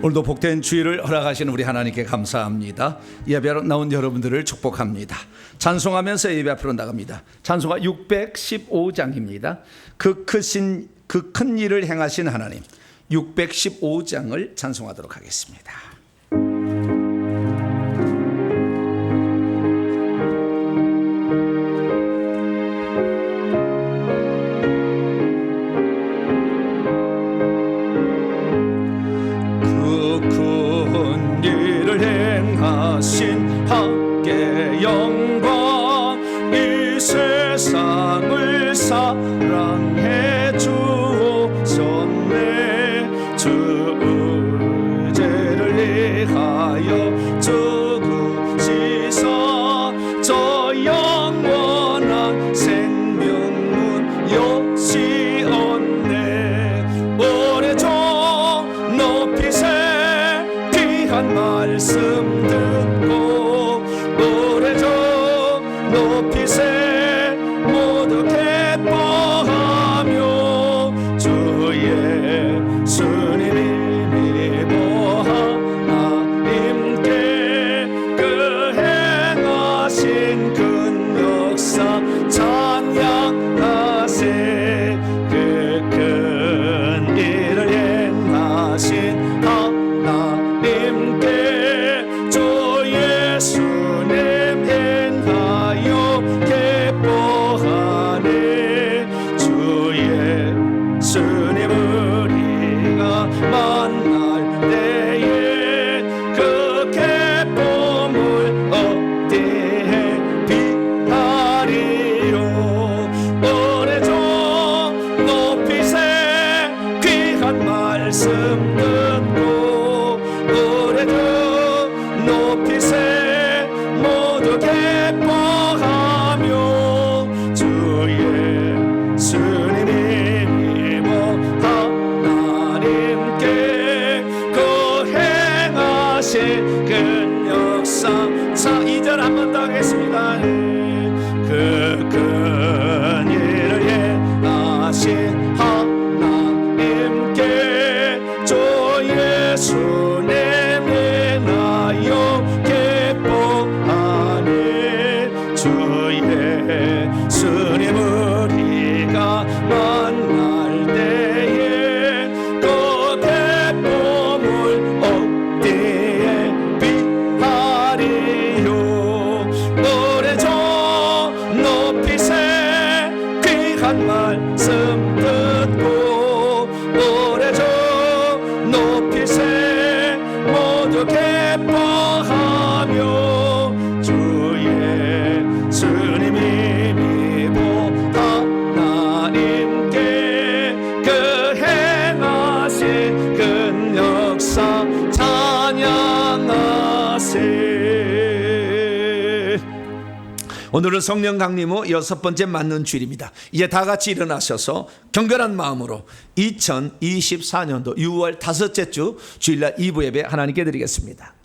오늘도 복된 주일을 허락하시는 우리 하나님께 감사합니다. 예배로 나온 여러분들을 축복합니다. 찬송하면서 예배 앞으로 나갑니다. 찬송가 615장입니다. 그 큰 일을 행하신 하나님, 615장을 찬송하도록 하겠습니다. 하께 영광 이 세상을 사랑해 주옵소서. 주 의제를 위하여 죽으시사 저 영원한 생명문 여시었네. 오래전 높이세 귀한 말씀 높이세 모두 기뻐하며 주 예수님이 하나님께 그 행하신 큰 역사 찬양하세. 그 큰 일을 행하신 하나님께 주 예수님 예수님 우리가 만날 때에 그 기쁨을 어디에 비하리요. 오래전 높이세 귀한 말씀 듣고 오래전 높이세 모두 기뻐하며 주 예수님이 큰 역사. 자, 2절 한 번 더 하겠습니다. 그 큰 일을 행하신 하나님께 주 예수님 인하여 기뻐하네. 주 예수님 우리가 만날 때에 그 기쁨을 말씀 듣고 오래전 높이세 모두 기뻐하며 주 예수님이 믿고 하나님께 그 행하신 큰 역사 찬양하세. 오늘은 성령 강림 후 6번째 맞는 주일입니다. 이제 다 같이 일어나셔서 경건한 마음으로 2024년도 6월 5째 주 주일날 2부 예배 하나님께 드리겠습니다.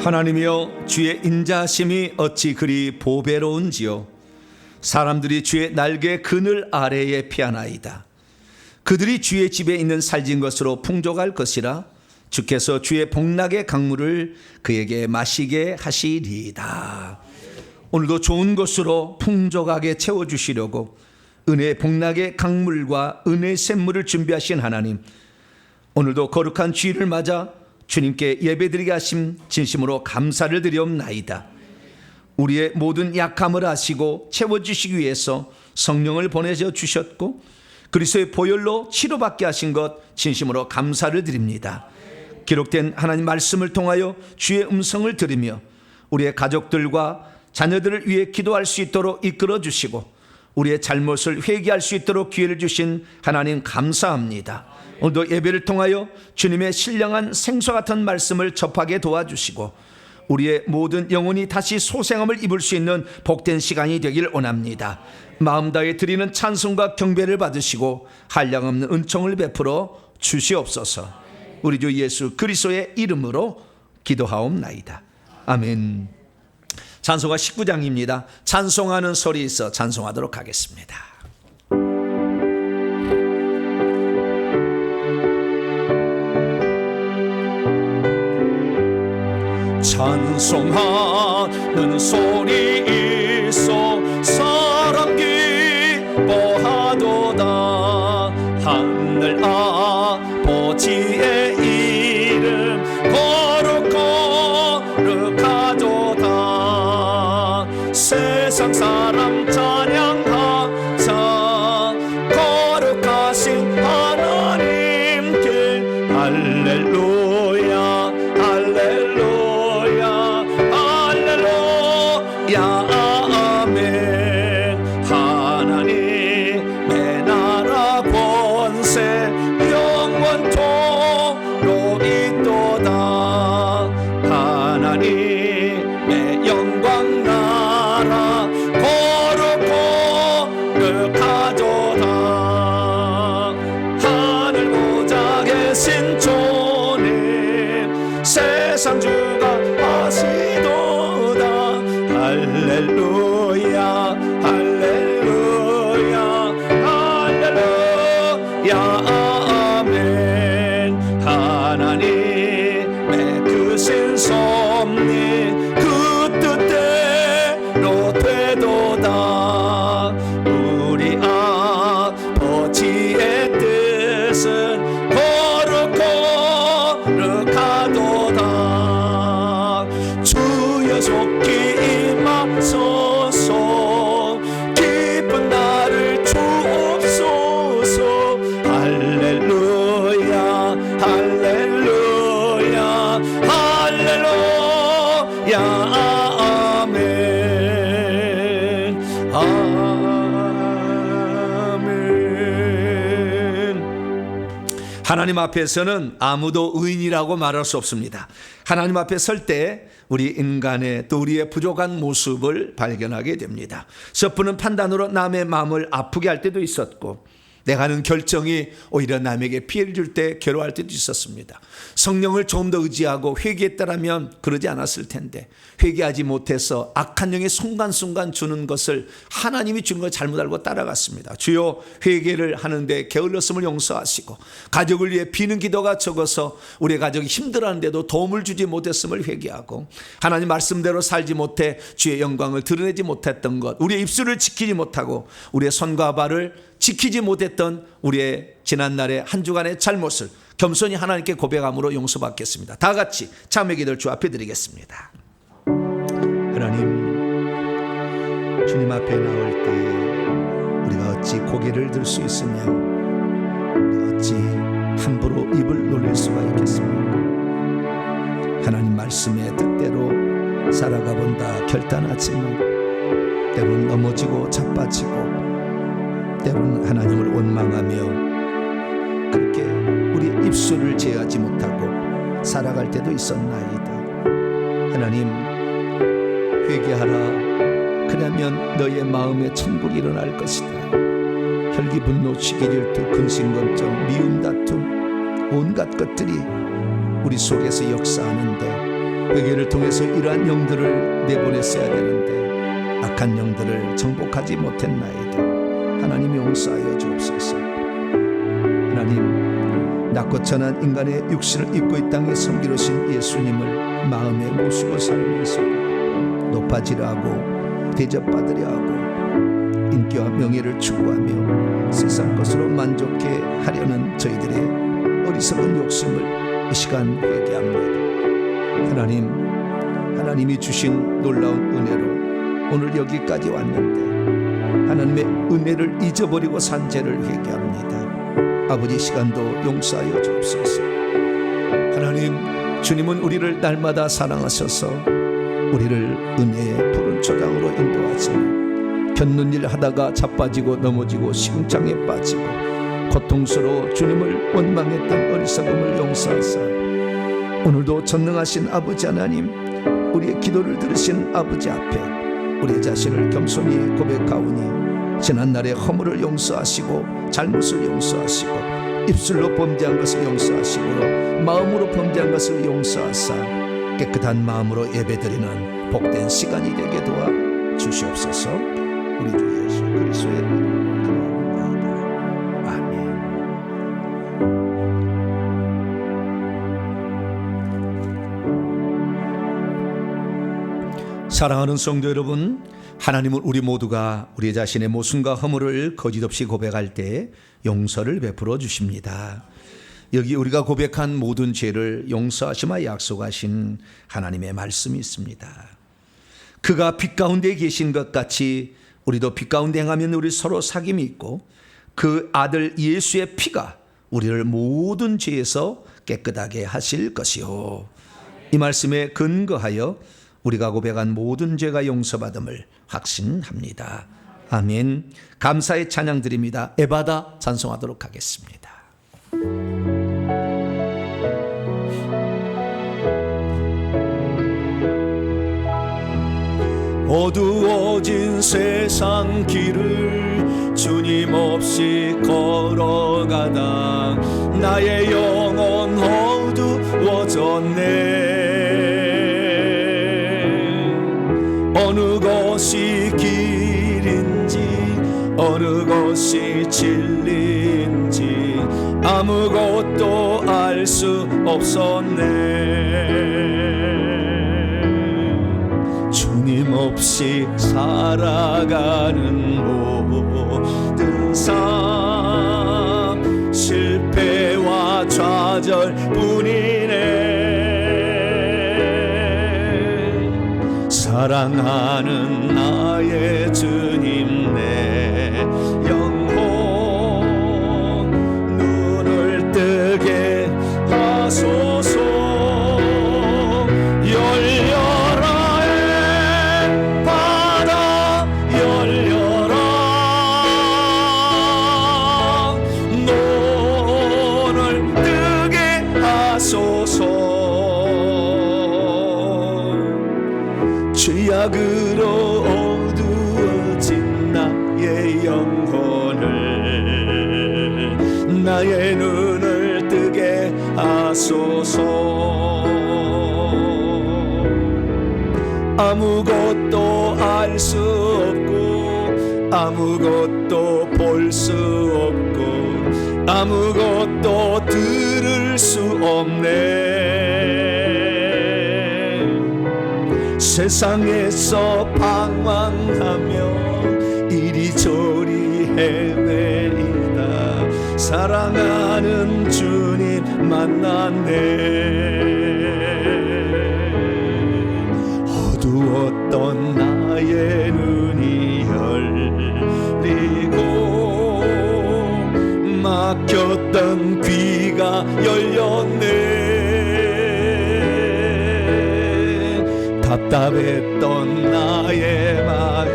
하나님이여, 주의 인자심이 어찌 그리 보배로운지요. 사람들이 주의 날개 그늘 아래에 피하나이다. 그들이 주의 집에 있는 살진 것으로 풍족할 것이라. 주께서 주의 복락의 강물을 그에게 마시게 하시리이다. 오늘도 좋은 것으로 풍족하게 채워주시려고 은혜의 복락의 강물과 은혜의 샘물을 준비하신 하나님, 오늘도 거룩한 주일을 맞아 주님께 예배드리게 하심 진심으로 감사를 드리옵나이다. 우리의 모든 약함을 아시고 채워주시기 위해서 성령을 보내져 주셨고 그리스도의 보혈로 치료받게 하신 것 진심으로 감사를 드립니다. 기록된 하나님 말씀을 통하여 주의 음성을 들으며 우리의 가족들과 자녀들을 위해 기도할 수 있도록 이끌어 주시고 우리의 잘못을 회개할 수 있도록 기회를 주신 하나님 감사합니다. 오늘도 예배를 통하여 주님의 신령한 생수와 같은 말씀을 접하게 도와주시고 우리의 모든 영혼이 다시 소생함을 입을 수 있는 복된 시간이 되길 원합니다. 마음 다해 드리는 찬송과 경배를 받으시고 한량없는 은총을 베풀어 주시옵소서. 우리 주 예수 그리스도의 이름으로 기도하옵나이다. 아멘. 찬송가 19장입니다. 찬송하는 소리 있어 찬송하도록 하겠습니다. 찬송하는 소리 있어 사람 기뻐하도다. 하늘 아버지의 이름 거룩하도다. 세상 사람 찬양하자. 거룩하신 하나님께 할렐루야 할렐루야 할렐루야 아멘. 하나님의 나라 권세 영원토록 있도다. 하나님의 영광 나라 거룩하도다. 하늘 보좌 계신 주님 세상 주가 하시도다. 할렐루야 할렐루야 할렐루야 아멘. 하나님의 크신 섭리 그 뜻대로 되도다. 우리 아버지의 뜻은 거룩하도다. 주여 속히 임하소서. 기쁜 날을 주옵소서. 할렐루야 할렐루야 할렐루야 아멘 아멘. 하나님 앞에서는 아무도 의인이라고 말할 수 없습니다. 하나님 앞에 설 때 우리 인간의 또 우리의 부족한 모습을 발견하게 됩니다. 섣부른 판단으로 남의 마음을 아프게 할 때도 있었고 내가 하는 결정이 오히려 남에게 피해를 줄 때 괴로워할 때도 있었습니다. 성령을 조금 더 의지하고 회개했다라면 그러지 않았을 텐데 회개하지 못해서 악한 영의 순간순간 주는 것을 하나님이 준 걸 잘못 알고 따라갔습니다. 주여 회개를 하는데 게을렀음을 용서하시고 가족을 위해 비는 기도가 적어서 우리 가족이 힘들어하는데도 도움을 주지 못했음을 회개하고 하나님 말씀대로 살지 못해 주의 영광을 드러내지 못했던 것, 우리의 입술을 지키지 못하고 우리의 손과 발을 지키지 못했던 우리의 지난날의 한 주간의 잘못을 겸손히 하나님께 고백함으로 용서받겠습니다. 다 같이 참회 기도를 주 앞에 드리겠습니다. 하나님, 주님 앞에 나올 때 우리가 어찌 고개를 들 수 있으며 우리가 어찌 함부로 입을 놀릴 수가 있겠습니까? 하나님 말씀의 뜻대로 살아가 본다 결단하지만 때로는 넘어지고 자빠지고 때로는 하나님을 원망하며 그렇게 우리 입술을 제어하지 못하고 살아갈 때도 있었나이다. 하나님, 회개하라. 그러면 너의 마음에 천국이 일어날 것이다. 혈기, 분노, 시기, 질투, 근심검정, 미움, 다툼, 온갖 것들이 우리 속에서 역사하는데 회개를 통해서 이러한 영들을 내보냈어야 되는데 악한 영들을 정복하지 못했나이다. 하나님 용서하여 주옵소서. 하나님, 낮고 천한 인간의 육신을 입고 이 땅에 섬기러 오신 예수님을 마음에 모시고 살면서 높아지려 하고 대접받으려 하고 인기와 명예를 추구하며 세상 것으로 만족해 하려는 저희들의 어리석은 욕심을 이 시간 회개합니다. 하나님이 주신 놀라운 은혜로 오늘 여기까지 왔는데 하나님의 은혜를 잊어버리고 산 죄를 회개합니다. 아버지, 시간도 용서하여 주옵소서. 하나님, 주님은 우리를 날마다 사랑하셔서 우리를 은혜의 푸른 초장으로 인도하시는, 겪는 일 하다가 자빠지고 넘어지고 시궁창에 빠지고 고통스러워 주님을 원망했던 어리석음을 용서하사 오늘도 전능하신 아버지 하나님, 우리의 기도를 들으신 아버지 앞에 우리 자신을 겸손히 고백하오니 지난날의 허물을 용서하시고 잘못을 용서하시고 입술로 범죄한 것을 용서하시고 마음으로 범죄한 것을 용서하사 깨끗한 마음으로 예배드리는 복된 시간이 되게 도와 주시옵소서. 우리 주 예수 그리스도의 이름으로 기도합니다. 아멘. 사랑하는 성도 여러분, 하나님은 우리 모두가 우리 자신의 모순과 허물을 거짓없이 고백할 때 용서를 베풀어 주십니다. 여기 우리가 고백한 모든 죄를 용서하시마 약속하신 하나님의 말씀이 있습니다. 그가 빛 가운데 계신 것 같이 우리도 빛 가운데 행하면 우리 서로 사귐이 있고 그 아들 예수의 피가 우리를 모든 죄에서 깨끗하게 하실 것이요. 이 말씀에 근거하여 우리가 고백한 모든 죄가 용서받음을 확신합니다. 아멘. 감사의 찬양 드립니다. 에바다 찬송하도록 하겠습니다. 어두워진 세상 길을 주님 없이 걸어가다 나의 영혼 어두워졌네. 어느 것이 길인지 어느 것이 진리인지 아무것도 알 수 없었네. 주님 없이 살아가는 모든 삶 실패와 좌절뿐이네. 사랑하는 나의 주님 내 영혼 눈을 뜨게 하소서. 죄악으로 어두워진 나의 영혼을 나의 눈을 뜨게 하소서. 아무것도 알 수 없고 아무것도 볼 수 없고 아무것도 들을 수 없네. 세상에서 방황하며 이리저리 헤매이다 사랑하는 주님 만났네. 어두웠던 나의 눈이 열리고 막혔던 귀가 열렸네. 답답했던 나의 마음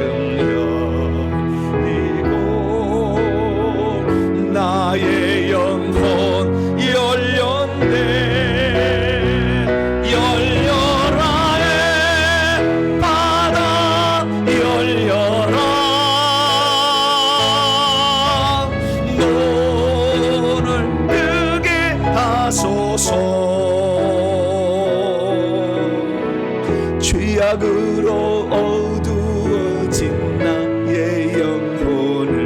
열리고 나의 영혼 열렸네. 열려라 의 바다 열려라. 눈을 뜨게 하소서. 죄악으로 어두워진 나의 영혼을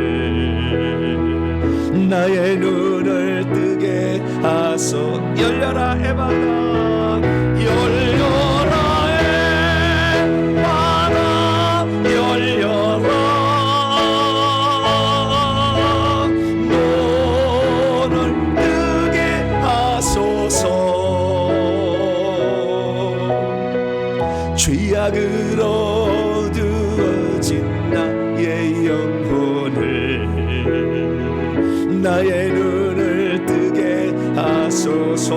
나의 눈을 뜨게 하소. 열려라 에바다 열려라 에바다 열려라. 눈을 뜨게 하소서. 죄악으로 어두워진 나의 영혼을 나의 눈을 뜨게 하소서.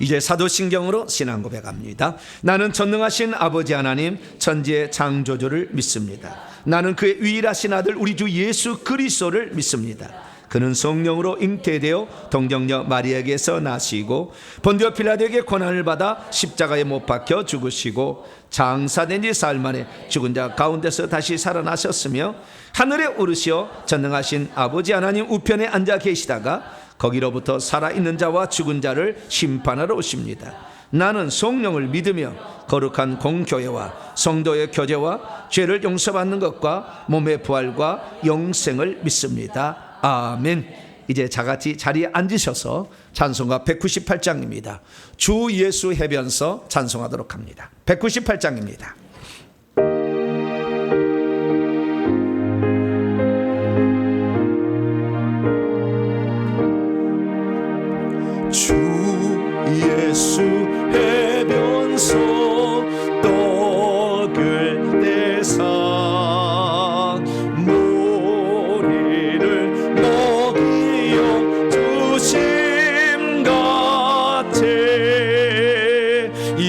이제 사도신경으로 신앙 고백합니다. 나는 전능하신 아버지 하나님 천지의 창조주를 믿습니다. 나는 그의 유일하신 아들 우리 주 예수 그리스도를 믿습니다. 그는 성령으로 잉태되어 동정녀 마리아에게서 나시고 본디오 필라도에게 고난을 받아 십자가에 못 박혀 죽으시고 장사된 지 사흘 만에 죽은 자 가운데서 다시 살아나셨으며 하늘에 오르시어 전능하신 아버지 하나님 우편에 앉아 계시다가 거기로부터 살아있는 자와 죽은 자를 심판하러 오십니다. 나는 성령을 믿으며 거룩한 공교회와 성도의 교제와 죄를 용서받는 것과 몸의 부활과 영생을 믿습니다. 아멘. 이제 자같이 자리에 앉으셔서 찬송가 198장입니다. 주 예수 해변서 찬송하도록 합니다. 198장입니다. 주 예수 해변서 떡을 떼사 모리를 먹이어 주심 같아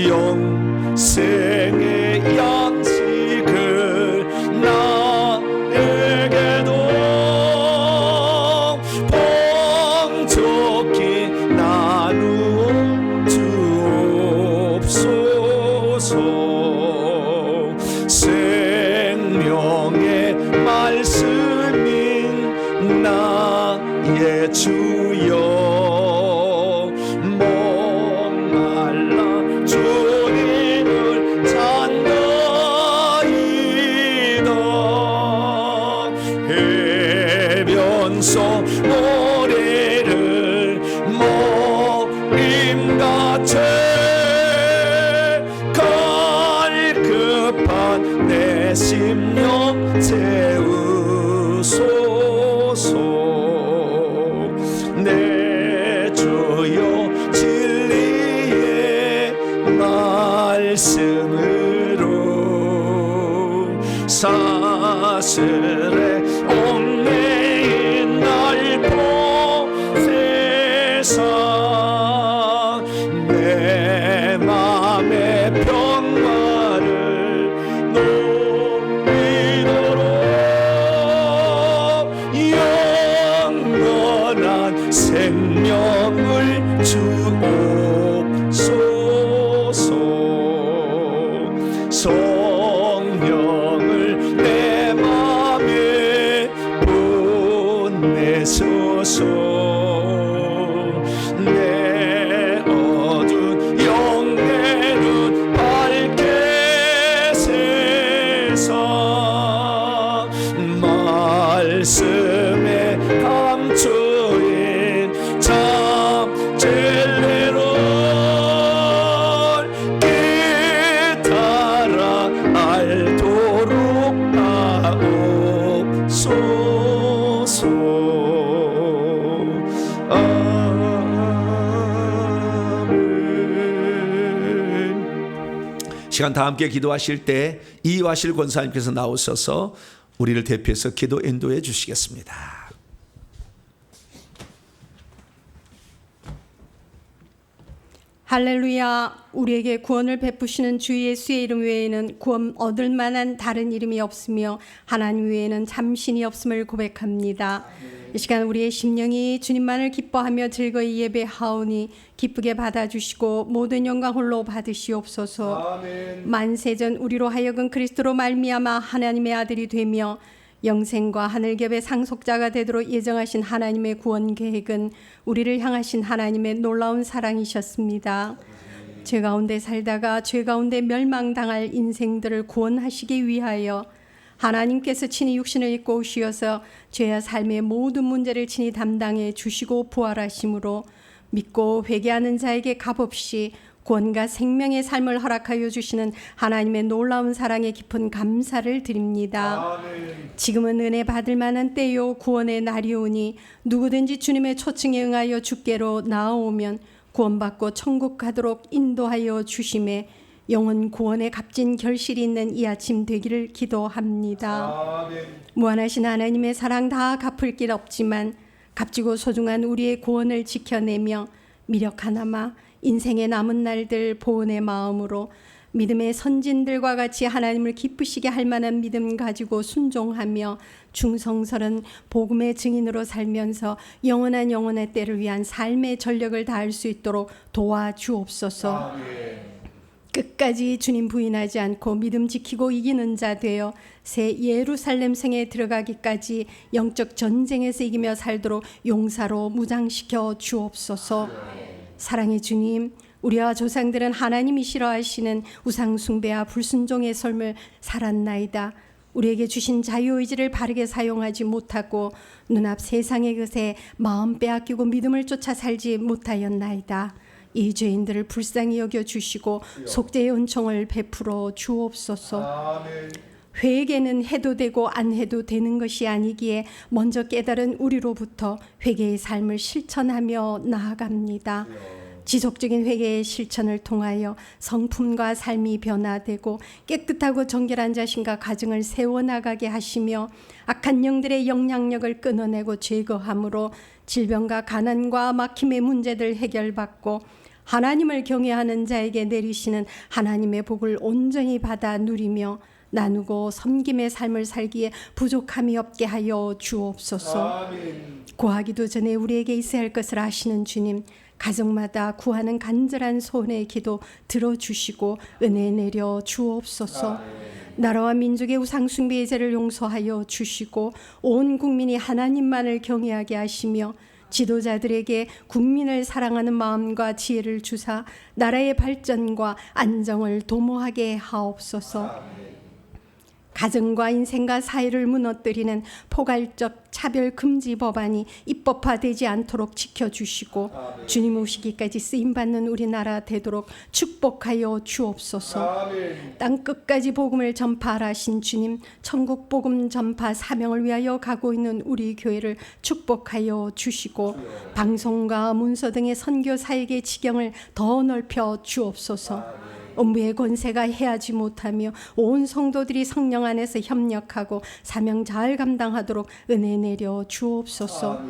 영생의 양식을 나에게도 풍족히 나누어 주옵소서. 생명의 말씀인 나의 주여 목말라 주님을 찾나이다. 해변서 모래를 먹임같이 갈급한 내 심령 채우소서. 내 주여 진리의 말씀으로 사슬의 얽매인 날 보세사 내 맘의 평화를 높이도록 영원한 생명을 주옵소서. 성령을 내 맘에 보내소서. 내 어두운 영내는 밝게 세사 말씀에 감추인 참 진리를 깨달아 알도록 하옵소서. 아멘. 시간 다 함께 기도하실 때 이와실 권사님께서 나오셔서 우리를 대표해서 기도 인도해 주시겠습니다. 할렐루야. 우리에게 구원을 베푸시는 주 예수의 이름 외에는 구원 얻을 만한 다른 이름이 없으며 하나님 외에는 참신이 없음을 고백합니다. 이 시간 우리의 심령이 주님만을 기뻐하며 즐거이 예배하오니 기쁘게 받아주시고 모든 영광 홀로 받으시옵소서. 만세전 우리로 하여금 그리스도로 말미암아 하나님의 아들이 되며 영생과 하늘겹의 상속자가 되도록 예정하신 하나님의 구원 계획은 우리를 향하신 하나님의 놀라운 사랑이셨습니다. 죄 가운데 살다가 죄 가운데 멸망당할 인생들을 구원하시기 위하여 하나님께서 친히 육신을 입고 오시어서 죄와 삶의 모든 문제를 친히 담당해 주시고 부활하심으로 믿고 회개하는 자에게 값없이 구원과 생명의 삶을 허락하여 주시는 하나님의 놀라운 사랑에 깊은 감사를 드립니다. 아멘. 지금은 은혜 받을 만한 때요 구원의 날이오니 누구든지 주님의 초청에 응하여 주께로 나아오면 구원받고 천국 가도록 인도하여 주심에 영혼 구원의 값진 결실이 있는 이 아침 되기를 기도합니다. 아멘. 무한하신 하나님의 사랑 다 갚을 길 없지만 값지고 소중한 우리의 구원을 지켜내며 미력 하나마 인생의 남은 날들 보온의 마음으로 믿음의 선진들과 같이 하나님을 기쁘시게 할 만한 믿음 가지고 순종하며 충성스런 복음의 증인으로 살면서 영원한 때를 위한 삶의 전력을 다할 수 있도록 도와주옵소서. 끝까지 주님 부인하지 않고 믿음 지키고 이기는 자 되어 새 예루살렘 성에 들어가기까지 영적 전쟁에서 이기며 살도록 용사로 무장시켜 주옵소서. 사랑의 주님, 우리와 조상들은 하나님이 싫어하시는 우상 숭배와 불순종의 삶을 살았나이다. 우리에게 주신 자유의지를 바르게 사용하지 못하고 눈앞 세상의 것에 마음 빼앗기고 믿음을 쫓아 살지 못하였나이다. 이 죄인들을 불쌍히 여겨 주시고 속죄의 은총을 베풀어 주옵소서. 회개는 해도 되고 안 해도 되는 것이 아니기에 먼저 깨달은 우리로부터 회개의 삶을 실천하며 나아갑니다. 지속적인 회개의 실천을 통하여 성품과 삶이 변화되고 깨끗하고 정결한 자신과 가정을 세워나가게 하시며 악한 영들의 영향력을 끊어내고 제거함으로 질병과 가난과 막힘의 문제들 해결받고 하나님을 경외하는 자에게 내리시는 하나님의 복을 온전히 받아 누리며 나누고 섬김의 삶을 살기에 부족함이 없게 하여 주옵소서. 구하기도 전에 우리에게 있어야 할 것을 아시는 주님, 가정마다 구하는 간절한 소원의 기도 들어주시고 은혜 내려 주옵소서. 나라와 민족의 우상 숭배의 죄를 용서하여 주시고 온 국민이 하나님만을 경외하게 하시며 지도자들에게 국민을 사랑하는 마음과 지혜를 주사 나라의 발전과 안정을 도모하게 하옵소서. 가정과 인생과 사회를 무너뜨리는 포괄적 차별 금지 법안이 입법화되지 않도록 지켜주시고 주님 오시기까지 쓰임받는 우리나라 되도록 축복하여 주옵소서. 땅 끝까지 복음을 전파하신 주님, 천국 복음 전파 사명을 위하여 가고 있는 우리 교회를 축복하여 주시고 방송과 문서 등의 선교 사역의 지경을 더 넓혀 주옵소서. 음부의 권세가 해하지 못하며 온 성도들이 성령 안에서 협력하고 사명 잘 감당하도록 은혜 내려 주옵소서.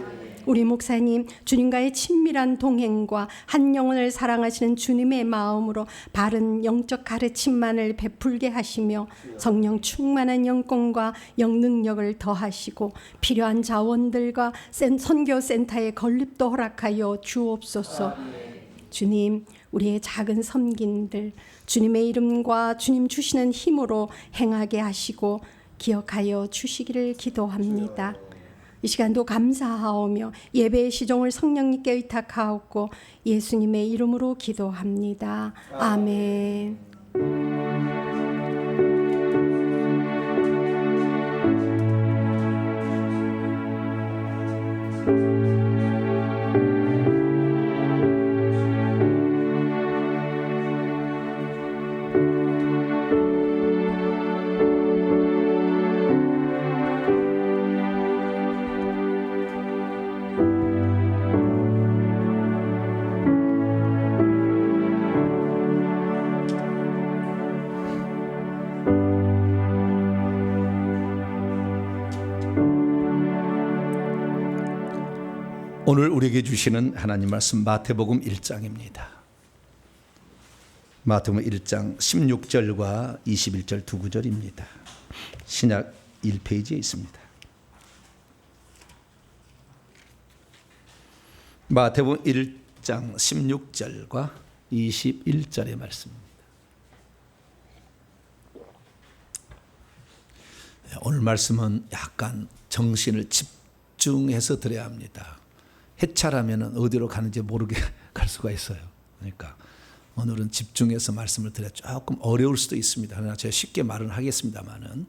우리 목사님, 주님과의 친밀한 동행과 한 영혼을 사랑하시는 주님의 마음으로 바른 영적 가르침만을 베풀게 하시며 성령 충만한 영권과 영능력을 더하시고 필요한 자원들과 선교센터의 건립도 허락하여 주옵소서. 주님, 우리의 작은 섬김들 주님의 이름과 주님 주시는 힘으로 행하게 하시고 기억하여 주시기를 기도합니다. 이 시간도 감사하오며 예배의 시종을 성령님께 의탁하옵고 예수님의 이름으로 기도합니다. 아멘. 오늘 우리에게 주시는 하나님 말씀 마태복음 1장입니다. 마태복음 1장 16절과 21절 두 구절입니다. 신약 1페이지에 있습니다. 마태복음 1장 16절과 21절의 말씀입니다. 오늘 말씀은 약간 정신을 집중해서 들어야 합니다. 해찰하면 어디로 가는지 모르게 갈 수가 있어요. 그러니까 오늘은 집중해서 말씀을 드려 조금 어려울 수도 있습니다. 그러나 제가 쉽게 말은 하겠습니다만은.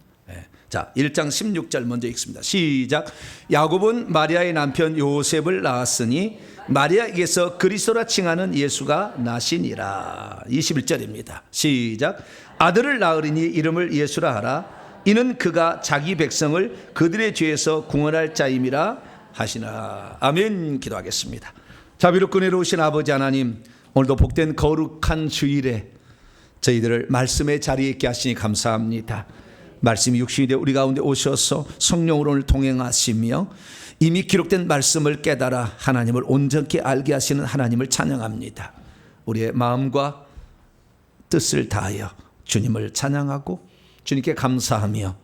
자, 1장 16절 먼저 읽습니다. 시작. 야곱은 마리아의 남편 요셉을 낳았으니 마리아에게서 그리스도라 칭하는 예수가 나시니라. 21절입니다. 시작. 아들을 낳으리니 이름을 예수라 하라. 이는 그가 자기 백성을 그들의 죄에서 구원할 자임이라 하시나. 아멘. 기도하겠습니다. 자비롭고 은혜로우신 아버지 하나님, 오늘도 복된 거룩한 주일에 저희들을 말씀의 자리에 있게 하시니 감사합니다. 말씀이 육신이 되어 우리 가운데 오셔서 성령으로 오늘 동행하시며 이미 기록된 말씀을 깨달아 하나님을 온전히 알게 하시는 하나님을 찬양합니다. 우리의 마음과 뜻을 다하여 주님을 찬양하고 주님께 감사하며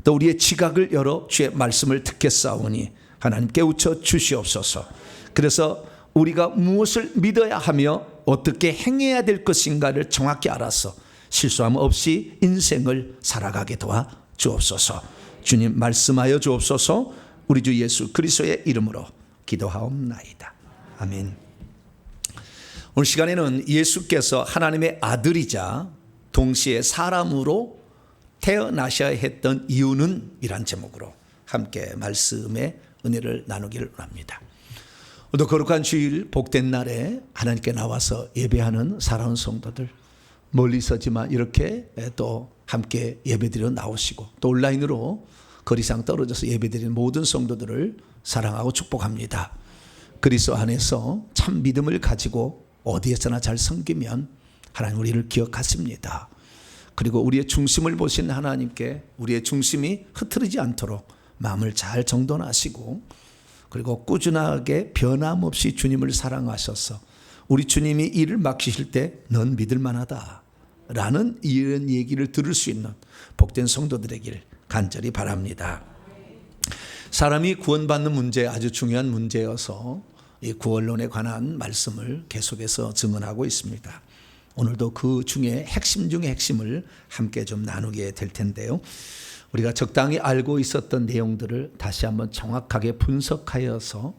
또 우리의 지각을 열어 주의 말씀을 듣겠사오니 하나님 깨우쳐 주시옵소서. 그래서 우리가 무엇을 믿어야 하며 어떻게 행해야 될 것인가를 정확히 알아서 실수함 없이 인생을 살아가게 도와 주옵소서. 주님 말씀하여 주옵소서. 우리 주 예수 그리스도의 이름으로 기도하옵나이다. 아멘. 오늘 시간에는 예수께서 하나님의 아들이자 동시에 사람으로 태어나셔야 했던 이유는 이란 제목으로 함께 말씀의 은혜를 나누기를 원합니다. 오늘도 거룩한 주일 복된 날에 하나님께 나와서 예배하는 사랑하는 성도들, 멀리서지만 이렇게 또 함께 예배드리러 나오시고 또 온라인으로 거리상 떨어져서 예배드리는 모든 성도들을 사랑하고 축복합니다. 그리스도 안에서 참 믿음을 가지고 어디에서나 잘 섬기면 하나님 우리를 기억하십니다. 그리고 우리의 중심을 보신 하나님께 우리의 중심이 흐트러지지 않도록 마음을 잘 정돈하시고 그리고 꾸준하게 변함없이 주님을 사랑하셔서 우리 주님이 일을 맡기실 때 넌 믿을 만하다 라는 이런 얘기를 들을 수 있는 복된 성도들에길 간절히 바랍니다. 사람이 구원받는 문제 아주 중요한 문제여서 이 구원론에 관한 말씀을 계속해서 증언하고 있습니다. 오늘도 그 중에 핵심 중의 핵심을 함께 좀 나누게 될 텐데요. 우리가 적당히 알고 있었던 내용들을 다시 한번 정확하게 분석하여서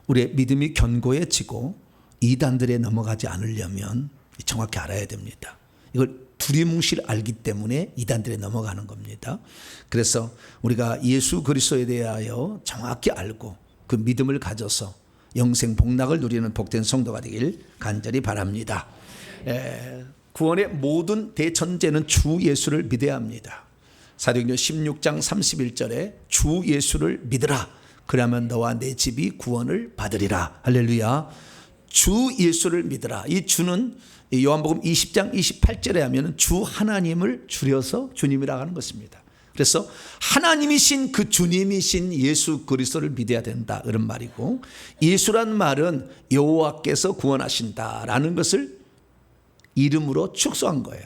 우리의 믿음이 견고해지고 이단들에 넘어가지 않으려면 정확히 알아야 됩니다. 이걸 두리뭉실 알기 때문에 이단들에 넘어가는 겁니다. 그래서 우리가 예수 그리스도에 대하여 정확히 알고 그 믿음을 가져서 영생 복락을 누리는 복된 성도가 되길 간절히 바랍니다. 구원의 모든 대전제는 주 예수를 믿어야 합니다. 사도행전 16장 31절에 주 예수를 믿으라. 그러면 너와 내 집이 구원을 받으리라. 할렐루야. 주 예수를 믿으라. 이 주는 요한복음 20장 28절에 하면 주 하나님을 줄여서 주님이라고 하는 것입니다. 그래서 하나님이신 그 주님이신 예수 그리스도를 믿어야 된다 그런 말이고, 예수란 말은 여호와께서 구원하신다라는 것을 이름으로 축소한 거예요.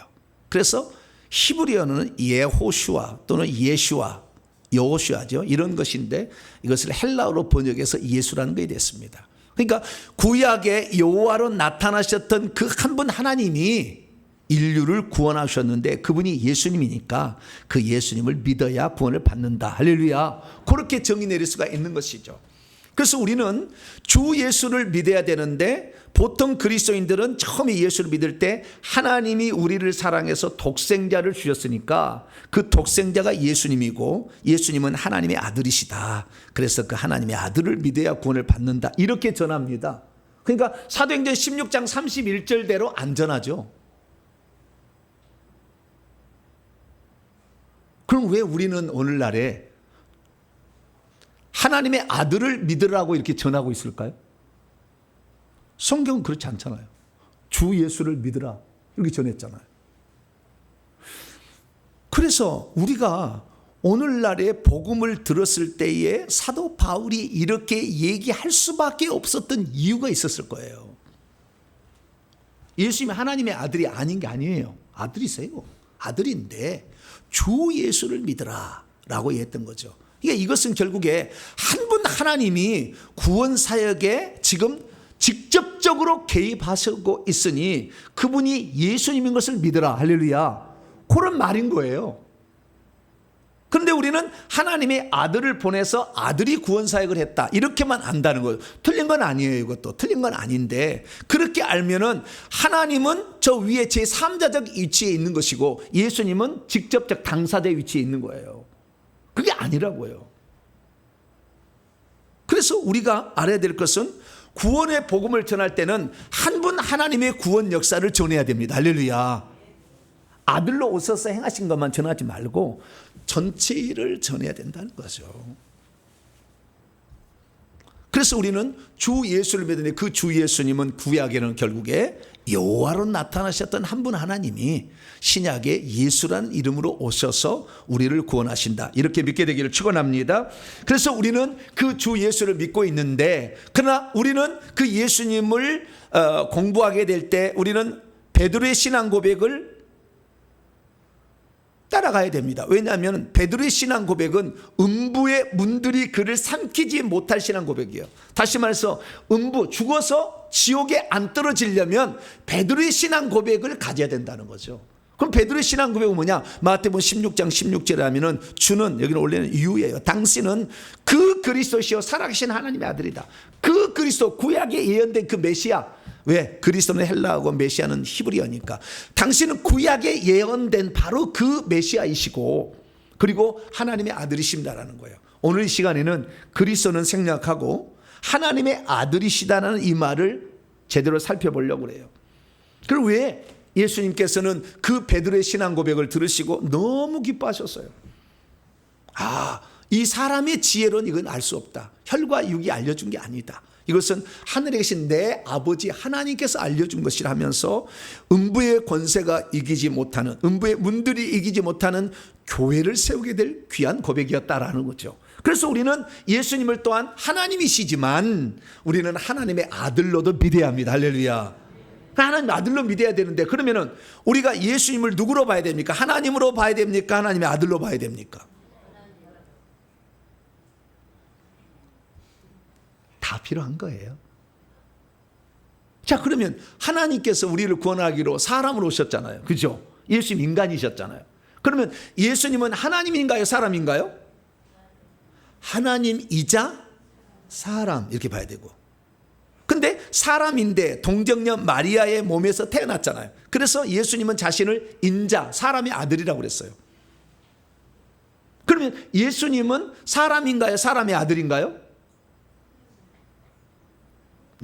그래서 히브리어는 예호슈아 또는 예슈아, 여호슈아죠. 이런 것인데 이것을 헬라어로 번역해서 예수라는 것이 됐습니다. 그러니까 구약의 여호와로 나타나셨던 그 한 분 하나님이 인류를 구원하셨는데 그분이 예수님이니까 그 예수님을 믿어야 구원을 받는다. 할렐루야. 그렇게 정의 내릴 수가 있는 것이죠. 그래서 우리는 주 예수를 믿어야 되는데 보통 그리스도인들은 처음에 예수를 믿을 때 하나님이 우리를 사랑해서 독생자를 주셨으니까 그 독생자가 예수님이고 예수님은 하나님의 아들이시다. 그래서 그 하나님의 아들을 믿어야 구원을 받는다. 이렇게 전합니다. 그러니까 사도행전 16장 31절대로 안 전하죠. 그럼 왜 우리는 오늘날에 하나님의 아들을 믿으라고 이렇게 전하고 있을까요? 성경은 그렇지 않잖아요. 주 예수를 믿으라 이렇게 전했잖아요. 그래서 우리가 오늘날의 복음을 들었을 때에 사도 바울이 이렇게 얘기할 수밖에 없었던 이유가 있었을 거예요. 예수님이 하나님의 아들이 아닌 게 아니에요. 아들이세요. 아들인데 주 예수를 믿으라 라고 했던 거죠. 그러니까 이것은 결국에 한 분 하나님이 구원 사역에 지금 직접적으로 개입하시고 있으니 그분이 예수님인 것을 믿으라. 할렐루야. 그런 말인 거예요. 그런데 우리는 하나님의 아들을 보내서 아들이 구원 사역을 했다. 이렇게만 안다는 거예요. 틀린 건 아니에요. 이것도 틀린 건 아닌데 그렇게 알면은 하나님은 저 위에 제3자적 위치에 있는 것이고 예수님은 직접적 당사자 위치에 있는 거예요. 그게 아니라고요. 그래서 우리가 알아야 될 것은 구원의 복음을 전할 때는 한 분 하나님의 구원 역사를 전해야 됩니다. 할렐루야. 아들로 오셔서 행하신 것만 전하지 말고 전체를 전해야 된다는 거죠. 그래서 우리는 주 예수를 믿으니 그 주 예수님은 구약에는 결국에 여호와로 나타나셨던 한 분 하나님이 신약에 예수라는 이름으로 오셔서 우리를 구원하신다, 이렇게 믿게 되기를 축원합니다. 그래서 우리는 그 주 예수를 믿고 있는데, 그러나 우리는 그 예수님을 공부하게 될 때 우리는 베드로의 신앙 고백을 따라가야 됩니다. 왜냐하면 베드로의 신앙 고백은 음부의 문들이 그를 삼키지 못할 신앙 고백이에요. 다시 말해서 죽어서 지옥에 안 떨어지려면 베드로의 신앙 고백을 가져야 된다는 거죠. 그럼 베드로의 신앙 고백은 뭐냐? 마태복음 16장 16절에 하면은 주는, 여기는 원래는 유예요. 당신은 그 그리스도시요 살아계신 하나님의 아들이다. 그 그리스도, 구약에 예언된 그 메시아. 왜? 그리스도는 헬라어고 메시아는 히브리어니까. 당신은 구약에 예언된 바로 그 메시아이시고, 그리고 하나님의 아들이십니다라는 거예요. 오늘 이 시간에는 그리스도는 생략하고 하나님의 아들이시다는 이 말을 제대로 살펴보려고 그래요. 그리고 왜 예수님께서는 그 베드로의 신앙 고백을 들으시고 너무 기뻐하셨어요. 이 사람의 지혜로는 이건 알 수 없다. 혈과 육이 알려준 게 아니다. 이것은 하늘에 계신 내 아버지 하나님께서 알려준 것이라 하면서 음부의 권세가 이기지 못하는, 음부의 문들이 이기지 못하는 교회를 세우게 될 귀한 고백이었다라는 거죠. 그래서 우리는 예수님을 또한 하나님이시지만 우리는 하나님의 아들로도 믿어야 합니다. 할렐루야. 하나님 아들로 믿어야 되는데, 그러면은 우리가 예수님을 누구로 봐야 됩니까? 하나님으로 봐야 됩니까? 하나님의 아들로 봐야 됩니까? 다 필요한 거예요. 자, 그러면 하나님께서 우리를 구원하기로 사람으로 오셨잖아요. 그죠? 예수님 인간이셨잖아요. 그러면 예수님은 하나님인가요? 사람인가요? 하나님이자 사람, 이렇게 봐야 되고. 근데 사람인데 동정녀 마리아의 몸에서 태어났잖아요. 그래서 예수님은 자신을 인자, 사람의 아들이라고 그랬어요. 그러면 예수님은 사람인가요? 사람의 아들인가요?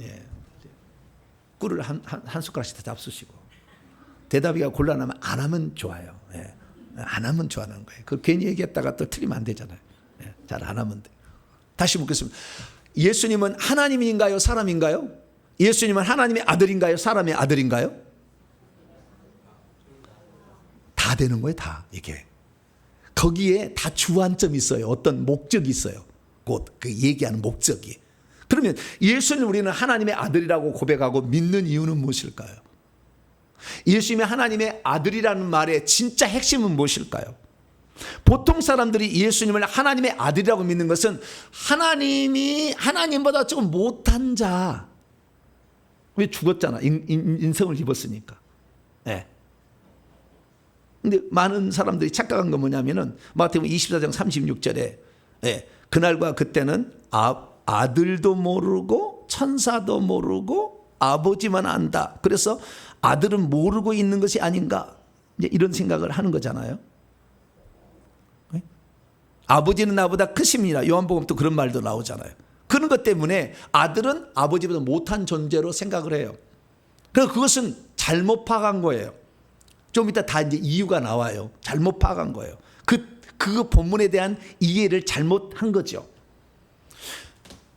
예. 꿀을 한 숟가락씩 다 잡수시고, 대답이가 곤란하면 안 하면 좋아요. 예. 안 하면 좋아하는 거예요. 그 괜히 얘기했다가 또 틀리면 안 되잖아요. 예. 잘 안 하면 돼. 다시 묻겠습니다. 예수님은 하나님인가요? 사람인가요? 예수님은 하나님의 아들인가요? 사람의 아들인가요? 다 되는 거예요. 다. 이게 거기에 다 주안점이 있어요. 어떤 목적이 있어요. 곧 그 얘기하는 목적이. 그러면 예수는 우리는 하나님의 아들이라고 고백하고 믿는 이유는 무엇일까요? 예수님이 하나님의 아들이라는 말의 진짜 핵심은 무엇일까요? 보통 사람들이 예수님을 하나님의 아들이라고 믿는 것은 하나님이 하나님보다 조금 못한 자. 왜? 죽었잖아. 인성을 입었으니까. 네. 근데 많은 사람들이 착각한 건 뭐냐면은 마태복음 24장 36절에 그날과 그때는 아들도 모르고 천사도 모르고 아버지만 안다. 그래서 아들은 모르고 있는 것이 아닌가, 이제 이런 생각을 하는 거잖아요. 아버지는 나보다 크십니다. 요한복음도 그런 말도 나오잖아요. 그런 것 때문에 아들은 아버지보다 못한 존재로 생각을 해요. 그래서 그것은 잘못 파악한 거예요. 좀 이따 다 이제 이유가 나와요. 잘못 파악한 거예요. 그 본문에 대한 이해를 잘못한 거죠.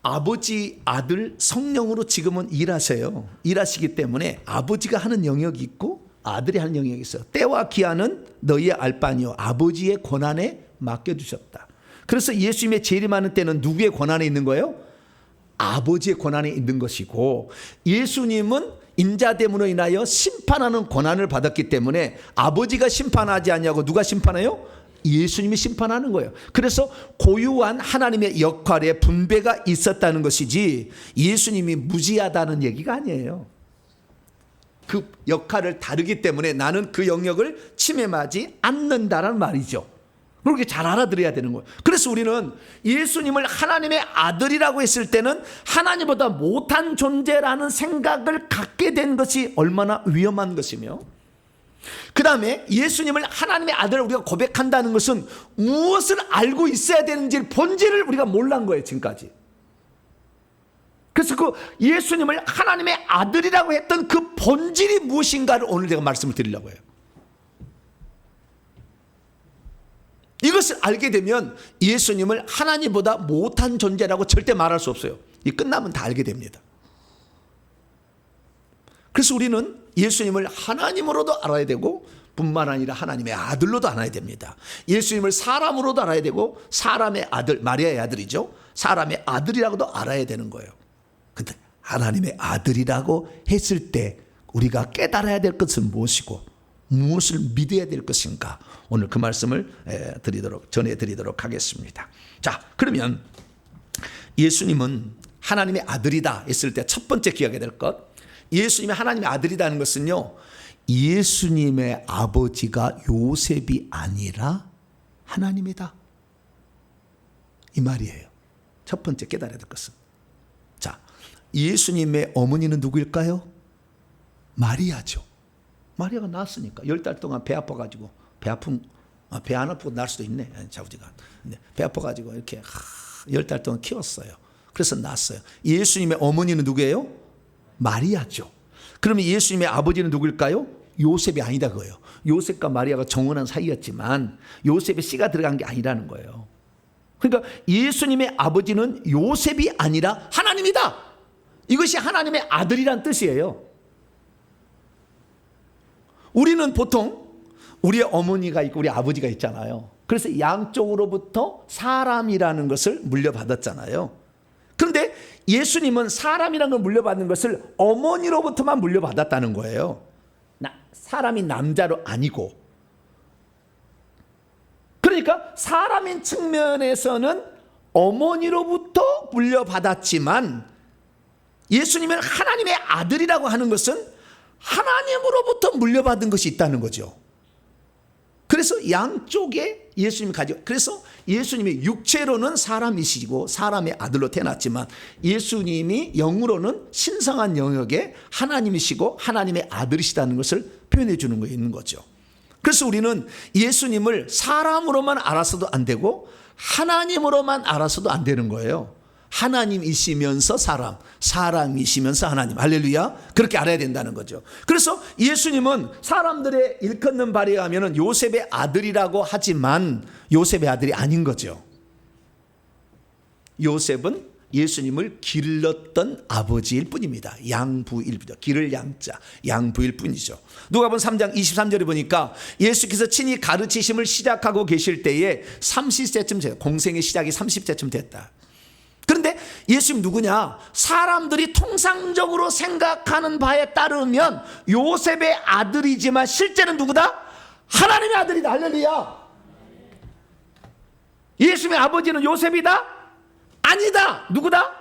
아버지, 아들, 성령으로 지금은 일하세요. 일하시기 때문에 아버지가 하는 영역이 있고 아들이 하는 영역이 있어요. 때와 기한은 너희의 알 바 아니요 아버지의 권한에 맡겨주셨다. 그래서 예수님의 재림하는 때는 누구의 권한에 있는 거예요? 아버지의 권한에 있는 것이고, 예수님은 인자됨으로 인하여 심판하는 권한을 받았기 때문에 아버지가 심판하지 않냐고 누가 심판해요? 예수님이 심판하는 거예요. 그래서 고유한 하나님의 역할에 분배가 있었다는 것이지 예수님이 무지하다는 얘기가 아니에요. 그 역할을 다르기 때문에 나는 그 영역을 침해하지 않는다는 말이죠. 그렇게 잘 알아들어야 되는 거예요. 그래서 우리는 예수님을 하나님의 아들이라고 했을 때는 하나님보다 못한 존재라는 생각을 갖게 된 것이 얼마나 위험한 것이며, 그 다음에 예수님을 하나님의 아들을 우리가 고백한다는 것은 무엇을 알고 있어야 되는지 본질을 우리가 몰란 거예요, 지금까지. 그래서 그 예수님을 하나님의 아들이라고 했던 그 본질이 무엇인가를 오늘 제가 말씀을 드리려고 해요. 이것을 알게 되면 예수님을 하나님보다 못한 존재라고 절대 말할 수 없어요. 이 끝나면 다 알게 됩니다. 그래서 우리는 예수님을 하나님으로도 알아야 되고 뿐만 아니라 하나님의 아들로도 알아야 됩니다. 예수님을 사람으로도 알아야 되고 사람의 아들, 마리아의 아들이죠. 사람의 아들이라고도 알아야 되는 거예요. 근데 하나님의 아들이라고 했을 때 우리가 깨달아야 될 것은 무엇이고 무엇을 믿어야 될 것인가? 오늘 그 말씀을 전해드리도록 하겠습니다. 자, 그러면 예수님은 하나님의 아들이다 했을 때 첫 번째 기억해야 될 것, 예수님이 하나님의 아들이라는 것은요, 예수님의 아버지가 요셉이 아니라 하나님이다, 이 말이에요. 첫 번째 깨달아야 될 것은. 자, 예수님의 어머니는 누구일까요? 마리아죠. 마리아가 낳았으니까 10달 동안 배 아파가지고 배 안 아프고 날 수도 있네, 자우지가. 배 아파가지고 이렇게 10달 동안 키웠어요. 그래서 낳았어요. 예수님의 어머니는 누구예요? 마리아죠. 그러면 예수님의 아버지는 누구일까요? 요셉이 아니다 그거예요. 요셉과 마리아가 정혼한 사이였지만 요셉의 씨가 들어간 게 아니라는 거예요. 그러니까 예수님의 아버지는 요셉이 아니라 하나님이다. 이것이 하나님의 아들이란 뜻이에요. 우리는 보통 우리의 어머니가 있고 우리 아버지가 있잖아요. 그래서 양쪽으로부터 사람이라는 것을 물려받았잖아요. 그런데 예수님은 사람이라는 걸 물려받는 것을 어머니로부터만 물려받았다는 거예요. 사람이 남자로 아니고. 그러니까 사람인 측면에서는 어머니로부터 물려받았지만 예수님은 하나님의 아들이라고 하는 것은 하나님으로부터 물려받은 것이 있다는 거죠. 그래서 양쪽에 예수님이 가지고, 그래서 예수님이 육체로는 사람이시고 사람의 아들로 태어났지만 예수님이 영으로는 신성한 영역에 하나님이시고 하나님의 아들이시다는 것을 표현해 주는 거 있는 거죠. 그래서 우리는 예수님을 사람으로만 알아서도 안 되고 하나님으로만 알아서도 안 되는 거예요. 하나님이시면서 사람, 사람이시면서 하나님. 할렐루야. 그렇게 알아야 된다는 거죠. 그래서 예수님은 사람들의 일컫는 바에 의하면 요셉의 아들이라고 하지만 요셉의 아들이 아닌 거죠. 요셉은 예수님을 길렀던 아버지일 뿐입니다. 양부일 뿐이죠. 기를 양자, 양부일 뿐이죠. 누가복음 3장 23절에 보니까 예수께서 친히 가르치심을 시작하고 계실 때에 30세쯤 돼요. 공생의 시작이 30세쯤 됐다. 그런데 예수님 누구냐? 사람들이 통상적으로 생각하는 바에 따르면 요셉의 아들이지만 실제는 누구다? 하나님의 아들이다. 할렐루야. 예수님의 아버지는 요셉이다? 아니다. 누구다?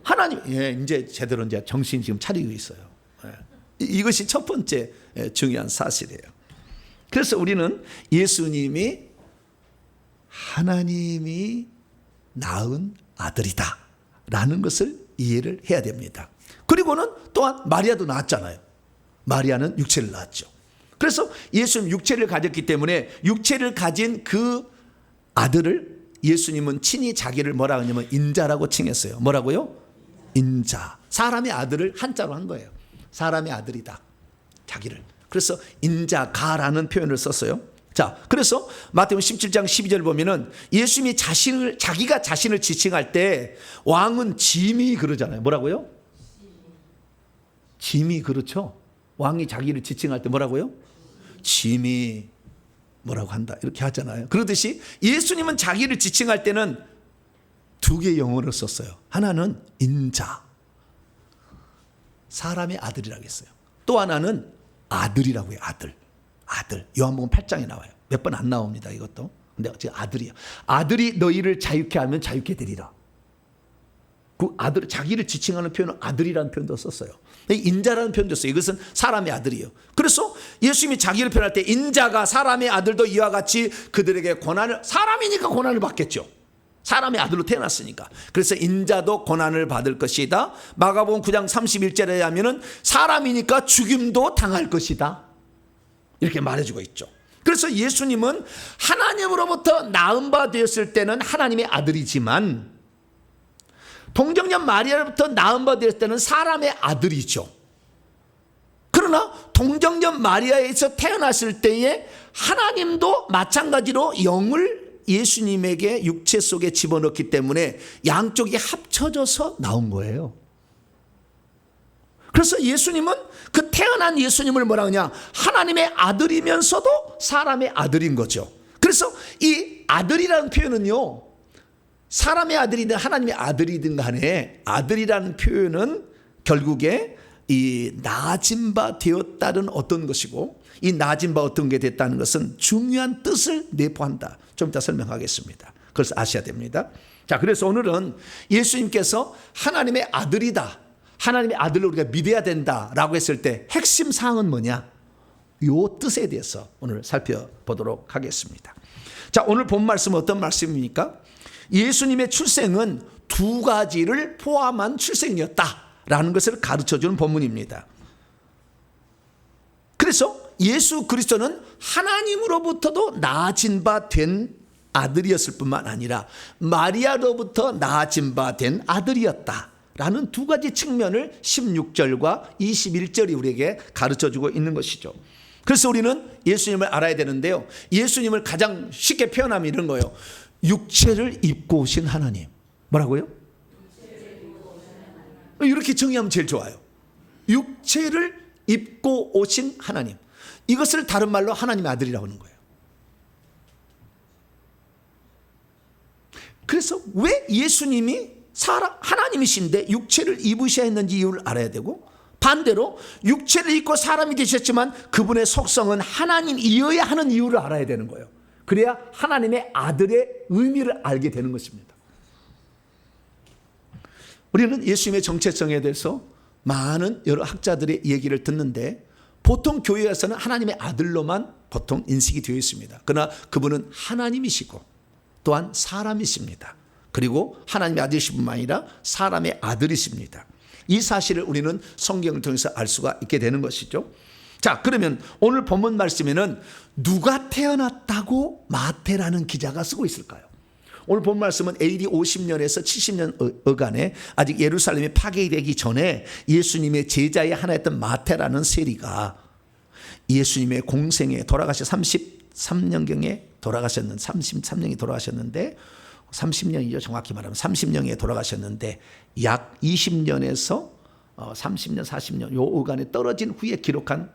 하나님. 예, 이제 제대로 이제 정신 지금 차리고 있어요. 예. 이것이 첫 번째 중요한 사실이에요. 그래서 우리는 예수님이 하나님이 낳은 아들이다 라는 것을 이해를 해야 됩니다. 그리고는 또한 마리아도 낳았잖아요. 마리아는 육체를 낳았죠. 그래서 예수님 육체를 가졌기 때문에 육체를 가진 그 아들을 예수님은 친히 자기를 뭐라 하냐면 인자라고 칭했어요. 뭐라고요? 인자. 사람의 아들을 한자로 한 거예요. 사람의 아들이다. 자기를. 그래서 인자가라는 표현을 썼어요. 자, 그래서 마태복음 17장 12절 보면은 예수님이 자기가 자신을 지칭할 때 왕은 짐이 그러잖아요. 뭐라고요? 짐이 그렇죠. 왕이 자기를 지칭할 때 뭐라고요? 짐이 뭐라고 한다. 이렇게 하잖아요. 그러듯이 예수님은 자기를 지칭할 때는 두 개의 영어를 썼어요. 하나는 인자, 사람의 아들이라고 했어요. 또 하나는 아들이라고 해요. 아들. 요한복음 8장에 나와요. 몇 번 안 나옵니다. 이것도. 근데 지금 아들이야. 아들이 너희를 자유케 하면 자유케 되리라. 그 아들, 자기를 지칭하는 표현은 아들이라는 표현도 썼어요. 인자라는 표현도 썼어요. 이것은 사람의 아들이에요. 그래서 예수님이 자기를 표현할 때 인자가 사람의 아들도 이와 같이 그들에게 고난을, 사람이니까 고난을 받겠죠. 사람의 아들로 태어났으니까. 그래서 인자도 고난을 받을 것이다. 마가복음 9장 31절에 하면은 사람이니까 죽임도 당할 것이다. 이렇게 말해주고 있죠. 그래서 예수님은 하나님으로부터 낳은 바 되었을 때는 하나님의 아들이지만 동정녀 마리아로부터 낳은 바 되었을 때는 사람의 아들이죠. 그러나 동정녀 마리아에서 태어났을 때에 하나님도 마찬가지로 영을 예수님에게 육체 속에 집어넣기 때문에 양쪽이 합쳐져서 나온 거예요. 그래서 예수님은 그 태어난 예수님을 뭐라 하냐, 하나님의 아들이면서도 사람의 아들인 거죠. 그래서 이 아들이라는 표현은요, 사람의 아들이든 하나님의 아들이든 간에 아들이라는 표현은 결국에 이 나아진 바 되었다는 어떤 것이고, 이 나아진 바 어떤 게 됐다는 것은 중요한 뜻을 내포한다. 좀 이따 설명하겠습니다. 그래서 아셔야 됩니다. 자, 그래서 오늘은 예수님께서 하나님의 아들이다, 하나님의 아들을 우리가 믿어야 된다라고 했을 때 핵심 사항은 뭐냐, 요 뜻에 대해서 오늘 살펴보도록 하겠습니다. 자, 오늘 본 말씀은 어떤 말씀입니까? 예수님의 출생은 두 가지를 포함한 출생이었다라는 것을 가르쳐주는 본문입니다. 그래서 예수 그리스도는 하나님으로부터도 나아진 바 된 아들이었을 뿐만 아니라 마리아로부터 나아진 바 된 아들이었다라는 두 가지 측면을 16절과 21절이 우리에게 가르쳐주고 있는 것이죠. 그래서 우리는 예수님을 알아야 되는데요, 예수님을 가장 쉽게 표현하면 이런 거예요. 육체를 입고 오신 하나님. 뭐라고요? 이렇게 정의하면 제일 좋아요. 육체를 입고 오신 하나님. 이것을 다른 말로 하나님의 아들이라고 하는 거예요. 그래서 왜 예수님이 하나님이신데 육체를 입으셔야 했는지 이유를 알아야 되고, 반대로 육체를 입고 사람이 되셨지만 그분의 속성은 하나님이어야 하는 이유를 알아야 되는 거예요. 그래야 하나님의 아들의 의미를 알게 되는 것입니다. 우리는 예수님의 정체성에 대해서 많은 여러 학자들의 얘기를 듣는데, 보통 교회에서는 하나님의 아들로만 보통 인식이 되어 있습니다. 그러나 그분은 하나님이시고 또한 사람이십니다. 그리고 하나님의 아들이실 뿐만 아니라 사람의 아들이십니다. 이 사실을 우리는 성경을 통해서 알 수가 있게 되는 것이죠. 자, 그러면 오늘 본문 말씀에는 누가 태어났다고 마태라는 기자가 쓰고 있을까요? 오늘 본 말씀은 AD 50년에서 70년 어간에 아직 예루살렘이 파괴되기 전에 예수님의 제자의 하나였던 마태라는 세리가 예수님의 공생에 돌아가셔 33년경에 돌아가셨는데, 33년이 돌아가셨는데, 30년이죠. 정확히 말하면 30년에 돌아가셨는데 약 20년에서 30년, 40년 요 어간에 떨어진 후에 기록한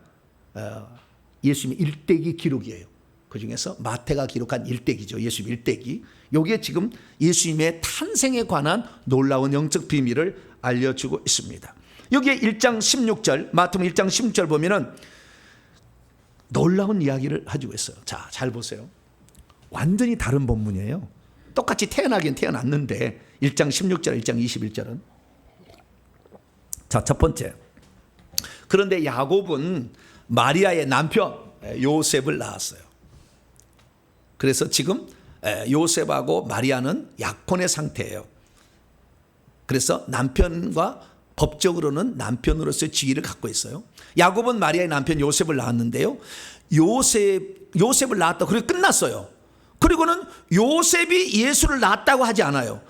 예수님의 일대기 기록이에요. 그 중에서 마태가 기록한 일대기죠. 예수님 일대기. 요게 지금 예수님의 탄생에 관한 놀라운 영적 비밀을 알려주고 있습니다. 여기에 1장 16절, 마태복음 1장 16절 보면은 놀라운 이야기를 가지고 있어요. 자, 잘 보세요. 완전히 다른 본문이에요. 똑같이 태어나긴 태어났는데 1장 16절, 1장 21절은. 자, 첫 번째. 그런데 야곱은 마리아의 남편 요셉을 낳았어요. 그래서 지금 요셉하고 마리아는 약혼의 상태예요. 그래서 남편과 법적으로는 남편으로서의 지위를 갖고 있어요. 야곱은 마리아의 남편 요셉을 낳았는데요, 요셉을 낳았다 그리고 끝났어요. 그리고는 요셉이 예수를 낳았다고 하지 않아요.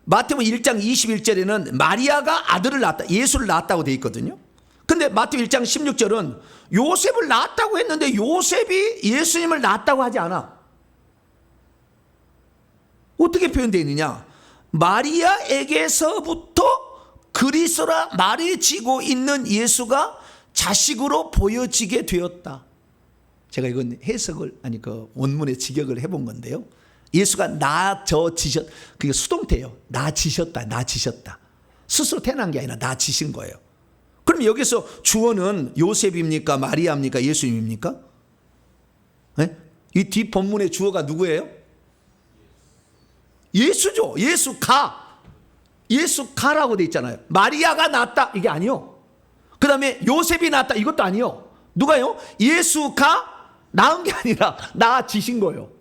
마태복음 1장 21절에는 마리아가 아들을 낳았다, 예수를 낳았다고 되어 있거든요. 근데 마태복음 1장 16절은 요셉을 낳았다고 했는데 요셉이 예수님을 낳았다고 하지 않아. 어떻게 표현되어 있느냐? 마리아에게서부터 그리스도라 말해지고 있는 예수가 자식으로 보여지게 되었다. 제가 이건 해석을, 아니 그 원문의 직역을 해본 건데요, 예수가 나져지셨, 그게 수동태예요. 나지셨다. 스스로 태어난 게 아니라 나지신 거예요. 그럼 여기서 주어는 요셉입니까? 마리아입니까? 예수님입니까? 네? 이 뒷 본문의 주어가 누구예요? 예수죠. 예수가라고 돼 있잖아요. 마리아가 낳았다 이게 아니요. 그 다음에 요셉이 낳았다 이것도 아니요. 누가요? 예수가 낳은 게 아니라 낳아지신 거예요.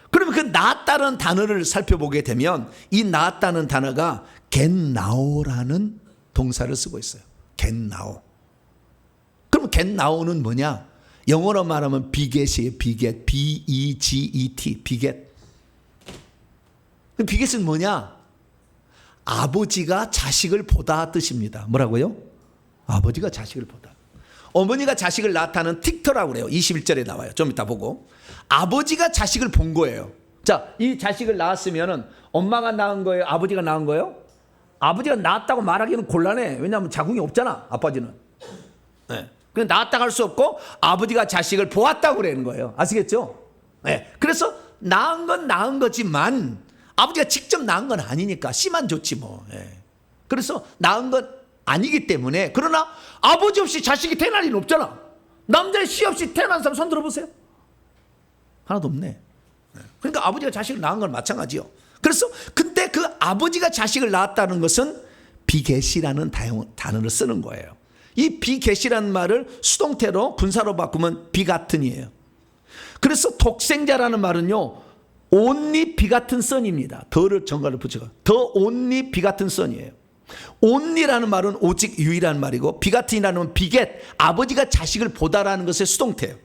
그러면 그 낳았다는 단어를 살펴보게 되면 이 낳았다는 단어가 겟나오라는 동사를 쓰고 있어요. 겟나오. 그럼 겟나오는 뭐냐? 영어로 말하면 비겟이에요. 비겟. B-E-G-E-T. 비겟. 비겟은 뭐냐? 아버지가 자식을 보다 뜻입니다. 뭐라고요? 아버지가 자식을 보다. 어머니가 자식을 낳다는 틱터라고 그래요. 21절에 나와요. 좀 이따 보고. 아버지가 자식을 본 거예요. 자, 이 자식을 낳았으면은 엄마가 낳은 거예요? 아버지가 낳은 거예요? 아버지가 낳았다고 말하기는 곤란해. 왜냐하면 자궁이 없잖아, 아빠지는. 네. 그냥 낳았다고 할 수 없고 아버지가 자식을 보았다고 그러는 거예요. 아시겠죠? 네. 그래서 낳은 건 낳은 거지만 아버지가 직접 낳은 건 아니니까 씨만 좋지 뭐. 네. 그래서 낳은 건 아니기 때문에, 그러나 아버지 없이 자식이 태어날 일은 없잖아. 남자의 씨 없이 태어난 사람 손 들어보세요. 하나도 없네. 그러니까 아버지가 자식을 낳은 건 마찬가지요. 그래서 근데 그 아버지가 자식을 낳았다는 것은 비계시라는 단어를 쓰는 거예요. 이 비계시라는 말을 수동태로 분사로 바꾸면 비같은이에요. 그래서 독생자라는 말은요, only 비같은 son입니다. 더를 정가를 붙여가 the only 비같은 son이에요. only라는 말은 오직 유일한 말이고, 비같은이라는 건 비겟, 아버지가 자식을 보다라는 것의 수동태예요.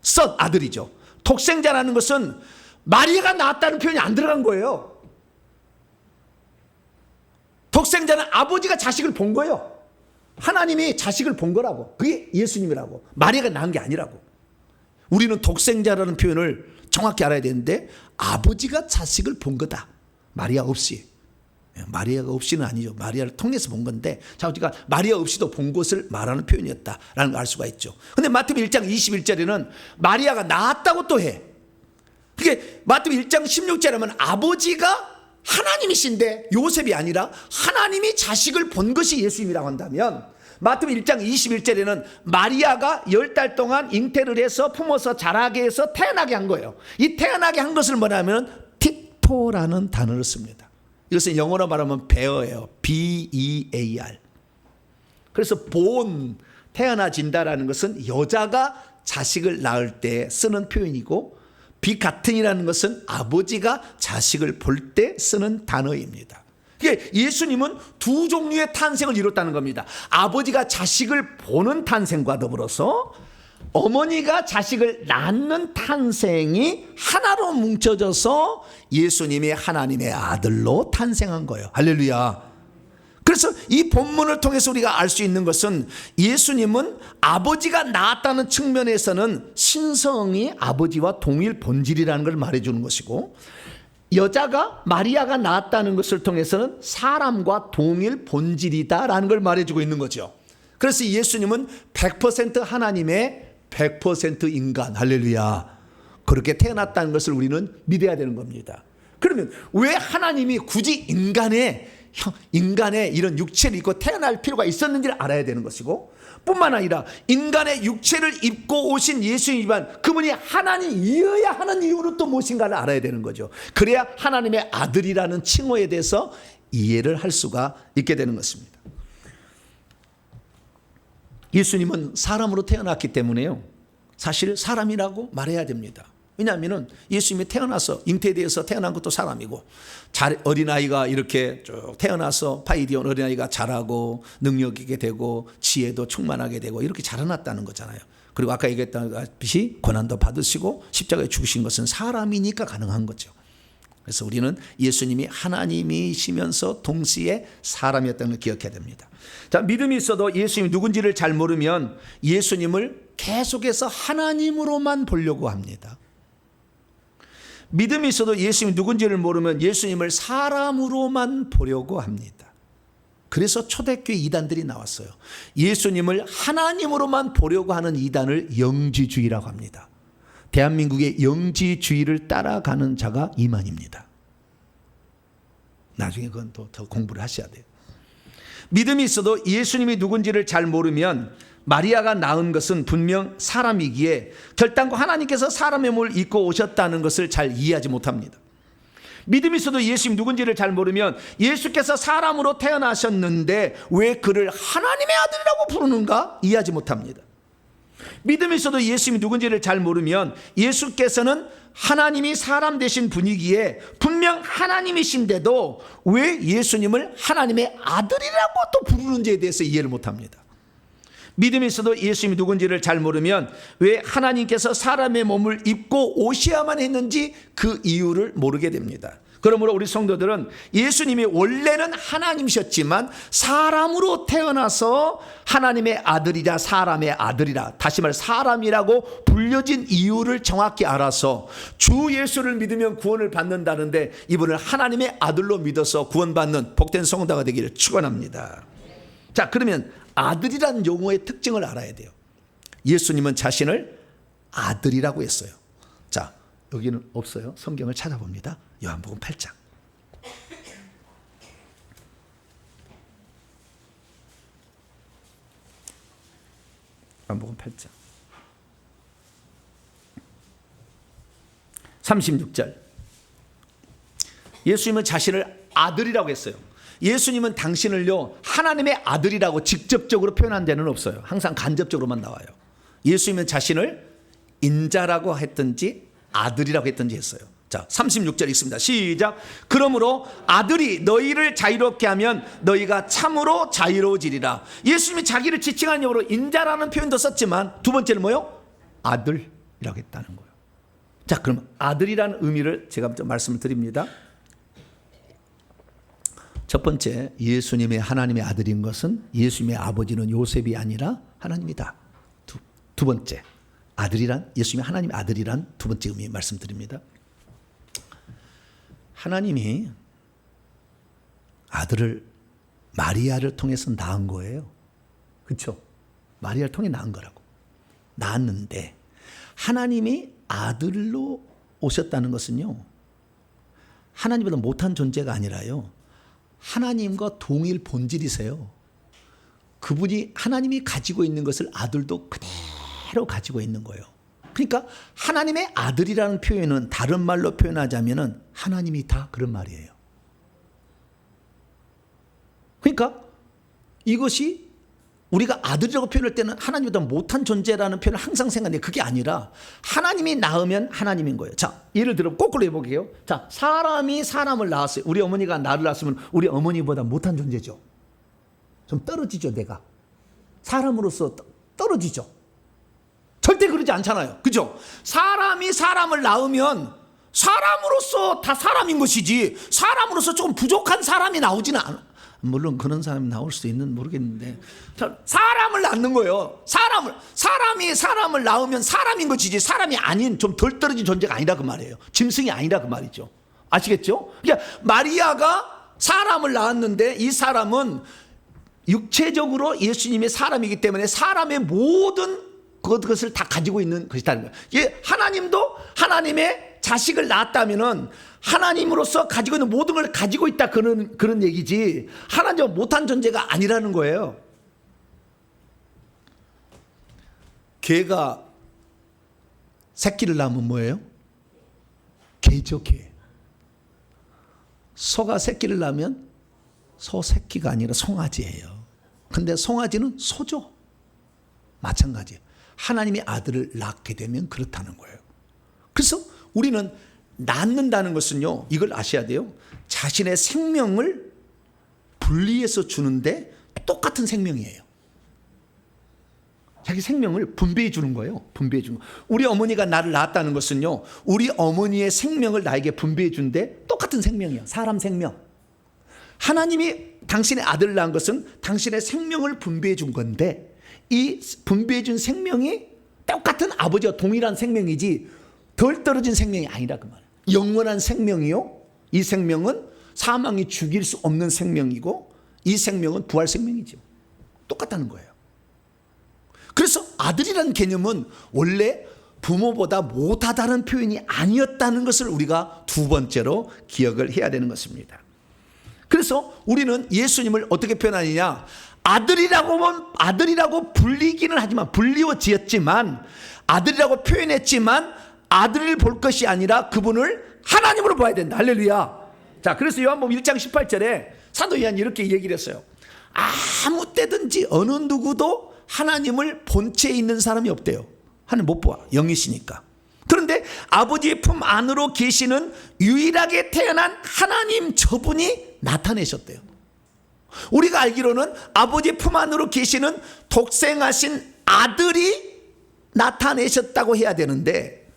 son, 아들이죠. 독생자라는 것은 마리아가 낳았다는 표현이 안 들어간 거예요. 독생자는 아버지가 자식을 본 거예요. 하나님이 자식을 본 거라고. 그게 예수님이라고. 마리아가 낳은 게 아니라고. 우리는 독생자라는 표현을 정확히 알아야 되는데, 아버지가 자식을 본 거다. 마리아 없이. 마리아가 없이는 아니죠. 마리아를 통해서 본 건데, 자우지가 마리아 없이도 본 것을 말하는 표현이었다라는 걸 알 수가 있죠. 근데 마태복음 1장 21절에는 마리아가 낳았다고 또 해. 그게 마태복음 1장 16절에 하면 아버지가 하나님이신데 요셉이 아니라 하나님이 자식을 본 것이 예수님이라고 한다면, 마태복음 1장 21절에는 마리아가 10달 동안 잉태를 해서 품어서 자라게 해서 태어나게 한 거예요. 이 태어나게 한 것을 뭐냐면 틱토라는 단어를 씁니다. 이것은 영어로 말하면 bear예요. B-E-A-R. 그래서 born, 태어나진다라는 것은 여자가 자식을 낳을 때 쓰는 표현이고, 비같은이라는 것은 아버지가 자식을 볼 때 쓰는 단어입니다. 이게 예수님은 두 종류의 탄생을 이뤘다는 겁니다. 아버지가 자식을 보는 탄생과 더불어서 어머니가 자식을 낳는 탄생이 하나로 뭉쳐져서 예수님이 하나님의 아들로 탄생한 거예요. 할렐루야. 그래서 이 본문을 통해서 우리가 알 수 있는 것은, 예수님은 아버지가 낳았다는 측면에서는 신성이 아버지와 동일 본질이라는 걸 말해주는 것이고, 여자가 마리아가 낳았다는 것을 통해서는 사람과 동일 본질이다라는 걸 말해주고 있는 거죠. 그래서 예수님은 100% 하나님의 100% 인간. 할렐루야. 그렇게 태어났다는 것을 우리는 믿어야 되는 겁니다. 그러면 왜 하나님이 굳이 인간의 이런 육체를 입고 태어날 필요가 있었는지를 알아야 되는 것이고, 뿐만 아니라 인간의 육체를 입고 오신 예수님이지만 그분이 하나님이어야 하는 이유는 또 무엇인가를 알아야 되는 거죠. 그래야 하나님의 아들이라는 칭호에 대해서 이해를 할 수가 있게 되는 것입니다. 예수님은 사람으로 태어났기 때문에요, 사실 사람이라고 말해야 됩니다. 왜냐하면 예수님이 태어나서 잉태되어서 태어난 것도 사람이고, 어린아이가 이렇게 쭉 태어나서 파이디온 어린아이가 자라고 능력 있게 되고 지혜도 충만하게 되고 이렇게 자라났다는 거잖아요. 그리고 아까 얘기했다시피 고난도 받으시고 십자가에 죽으신 것은 사람이니까 가능한 거죠. 그래서 우리는 예수님이 하나님이시면서 동시에 사람이었다는 걸 기억해야 됩니다. 자, 믿음이 있어도 예수님이 누군지를 잘 모르면 예수님을 계속해서 하나님으로만 보려고 합니다. 믿음이 있어도 예수님이 누군지를 모르면 예수님을 사람으로만 보려고 합니다. 그래서 초대교회 이단들이 나왔어요. 예수님을 하나님으로만 보려고 하는 이단을 영지주의라고 합니다. 대한민국의 영지주의를 따라가는 자가 이만입니다. 나중에 그건 또 더 공부를 하셔야 돼요. 믿음이 있어도 예수님이 누군지를 잘 모르면 마리아가 낳은 것은 분명 사람이기에 결단코 하나님께서 사람의 몸을 입고 오셨다는 것을 잘 이해하지 못합니다. 믿음이 있어도 예수님 누군지를 잘 모르면 예수께서 사람으로 태어나셨는데 왜 그를 하나님의 아들이라고 부르는가 이해하지 못합니다. 믿음이 있어도 예수님이 누군지를 잘 모르면 예수께서는 하나님이 사람 되신 분이기에 분명 하나님이신데도 왜 예수님을 하나님의 아들이라고 또 부르는지에 대해서 이해를 못합니다. 믿음이 있어도 예수님이 누군지를 잘 모르면 왜 하나님께서 사람의 몸을 입고 오셔야만 했는지 그 이유를 모르게 됩니다. 그러므로 우리 성도들은 예수님이 원래는 하나님이셨지만 사람으로 태어나서 하나님의 아들이라 사람의 아들이라, 다시 말해 사람이라고 불려진 이유를 정확히 알아서 주 예수를 믿으면 구원을 받는다는데 이분을 하나님의 아들로 믿어서 구원받는 복된 성도가 되기를 축원합니다. 자, 그러면 아들이라는 용어의 특징을 알아야 돼요. 예수님은 자신을 아들이라고 했어요. 자, 여기는 없어요. 성경을 찾아봅니다. 요한복음 8장. 요한복음 8장 36절. 예수님은 자신을 아들이라고 했어요. 예수님은 당신을요 하나님의 아들이라고 직접적으로 표현한 데는 없어요. 항상 간접적으로만 나와요. 예수님은 자신을 인자라고 했든지 아들이라고 했든지 했어요. 자, 36절 읽습니다. 시작. 그러므로 아들이 너희를 자유롭게 하면 너희가 참으로 자유로워지리라. 예수님이 자기를 지칭하는 용어로 인자라는 표현도 썼지만 두 번째는 뭐요? 아들이라고 했다는 거예요. 자, 그럼 아들이라는 의미를 제가 좀 말씀을 드립니다. 첫 번째, 예수님의 하나님의 아들인 것은 예수님의 아버지는 요셉이 아니라 하나님이다. 두 번째, 아들이란, 예수님이 하나님의 아들이란 두 번째 의미 말씀드립니다. 하나님이 아들을 마리아를 통해서 낳은 거예요. 그렇죠? 마리아를 통해 낳은 거라고. 낳았는데 하나님이 아들로 오셨다는 것은요, 하나님보다 못한 존재가 아니라요, 하나님과 동일 본질이세요. 그분이 하나님이 가지고 있는 것을 아들도 그대로 가지고 있는 거예요. 그러니까 하나님의 아들이라는 표현은 다른 말로 표현하자면 하나님이 다 그런 말이에요. 그러니까 이것이 우리가 아들이라고 표현할 때는 하나님보다 못한 존재라는 표현을 항상 생각하는데 그게 아니라 하나님이 낳으면 하나님인 거예요. 자, 예를 들어 거꾸로 해볼게요. 자, 사람이 사람을 낳았어요. 우리 어머니가 나를 낳았으면 우리 어머니보다 못한 존재죠. 좀 떨어지죠, 내가. 사람으로서 떨어지죠. 절대 그러지 않잖아요. 그죠? 사람이 사람을 낳으면 사람으로서 다 사람인 것이지 사람으로서 조금 부족한 사람이 나오지는 않아. 물론 그런 사람이 나올 수도 있는 모르겠는데 사람을 낳는 거예요. 사람이 사람을 낳으면 사람인 것이지 사람이 아닌 좀 덜 떨어진 존재가 아니라 그 말이에요. 짐승이 아니라 그 말이죠. 아시겠죠? 그러니까 마리아가 사람을 낳았는데 이 사람은 육체적으로 예수님의 사람이기 때문에 사람의 모든 그것을 다 가지고 있는 것이라는 거예요. 예, 하나님도 하나님의 자식을 낳았다면은 하나님으로서 가지고 있는 모든 걸 가지고 있다 그런 얘기지 하나님은 못한 존재가 아니라는 거예요. 개가 새끼를 낳으면 뭐예요? 개죠, 개. 소가 새끼를 낳으면 소 새끼가 아니라 송아지예요. 근데 송아지는 소죠. 마찬가지예요. 하나님의 아들을 낳게 되면 그렇다는 거예요. 그래서 우리는 낳는다는 것은요, 이걸 아셔야 돼요. 자신의 생명을 분리해서 주는데 똑같은 생명이에요. 자기 생명을 분배해 주는 거예요. 분배해 주는 거. 우리 어머니가 나를 낳았다는 것은요, 우리 어머니의 생명을 나에게 분배해 준데 똑같은 생명이에요. 사람 생명. 하나님이 당신의 아들을 낳은 것은 당신의 생명을 분배해 준 건데 이 분배해 준 생명이 똑같은 아버지와 동일한 생명이지 덜 떨어진 생명이 아니라 그 말이에요. 영원한 생명이요. 이 생명은 사망이 죽일 수 없는 생명이고 이 생명은 부활 생명이죠. 똑같다는 거예요. 그래서 아들이라는 개념은 원래 부모보다 못하다는 표현이 아니었다는 것을 우리가 두 번째로 기억을 해야 되는 것입니다. 그래서 우리는 예수님을 어떻게 표현하느냐, 아들이라고 불리기는 하지만 불리워지었지만 아들이라고 표현했지만 아들을 볼 것이 아니라 그분을 하나님으로 봐야 된다. 할렐루야. 자, 그래서 요한복음 1장 18절에 사도 요한이 이렇게 얘기를 했어요. 아무 때든지 어느 누구도 하나님을 본 채 있는 사람이 없대요. 하나님 못 봐. 영이시니까. 그런데 아버지의 품 안으로 계시는 유일하게 태어난 하나님 저분이 나타내셨대요. 우리가 알기로는 아버지 품 안으로 계시는 독생하신 아들이 나타내셨다고 해야 되는데,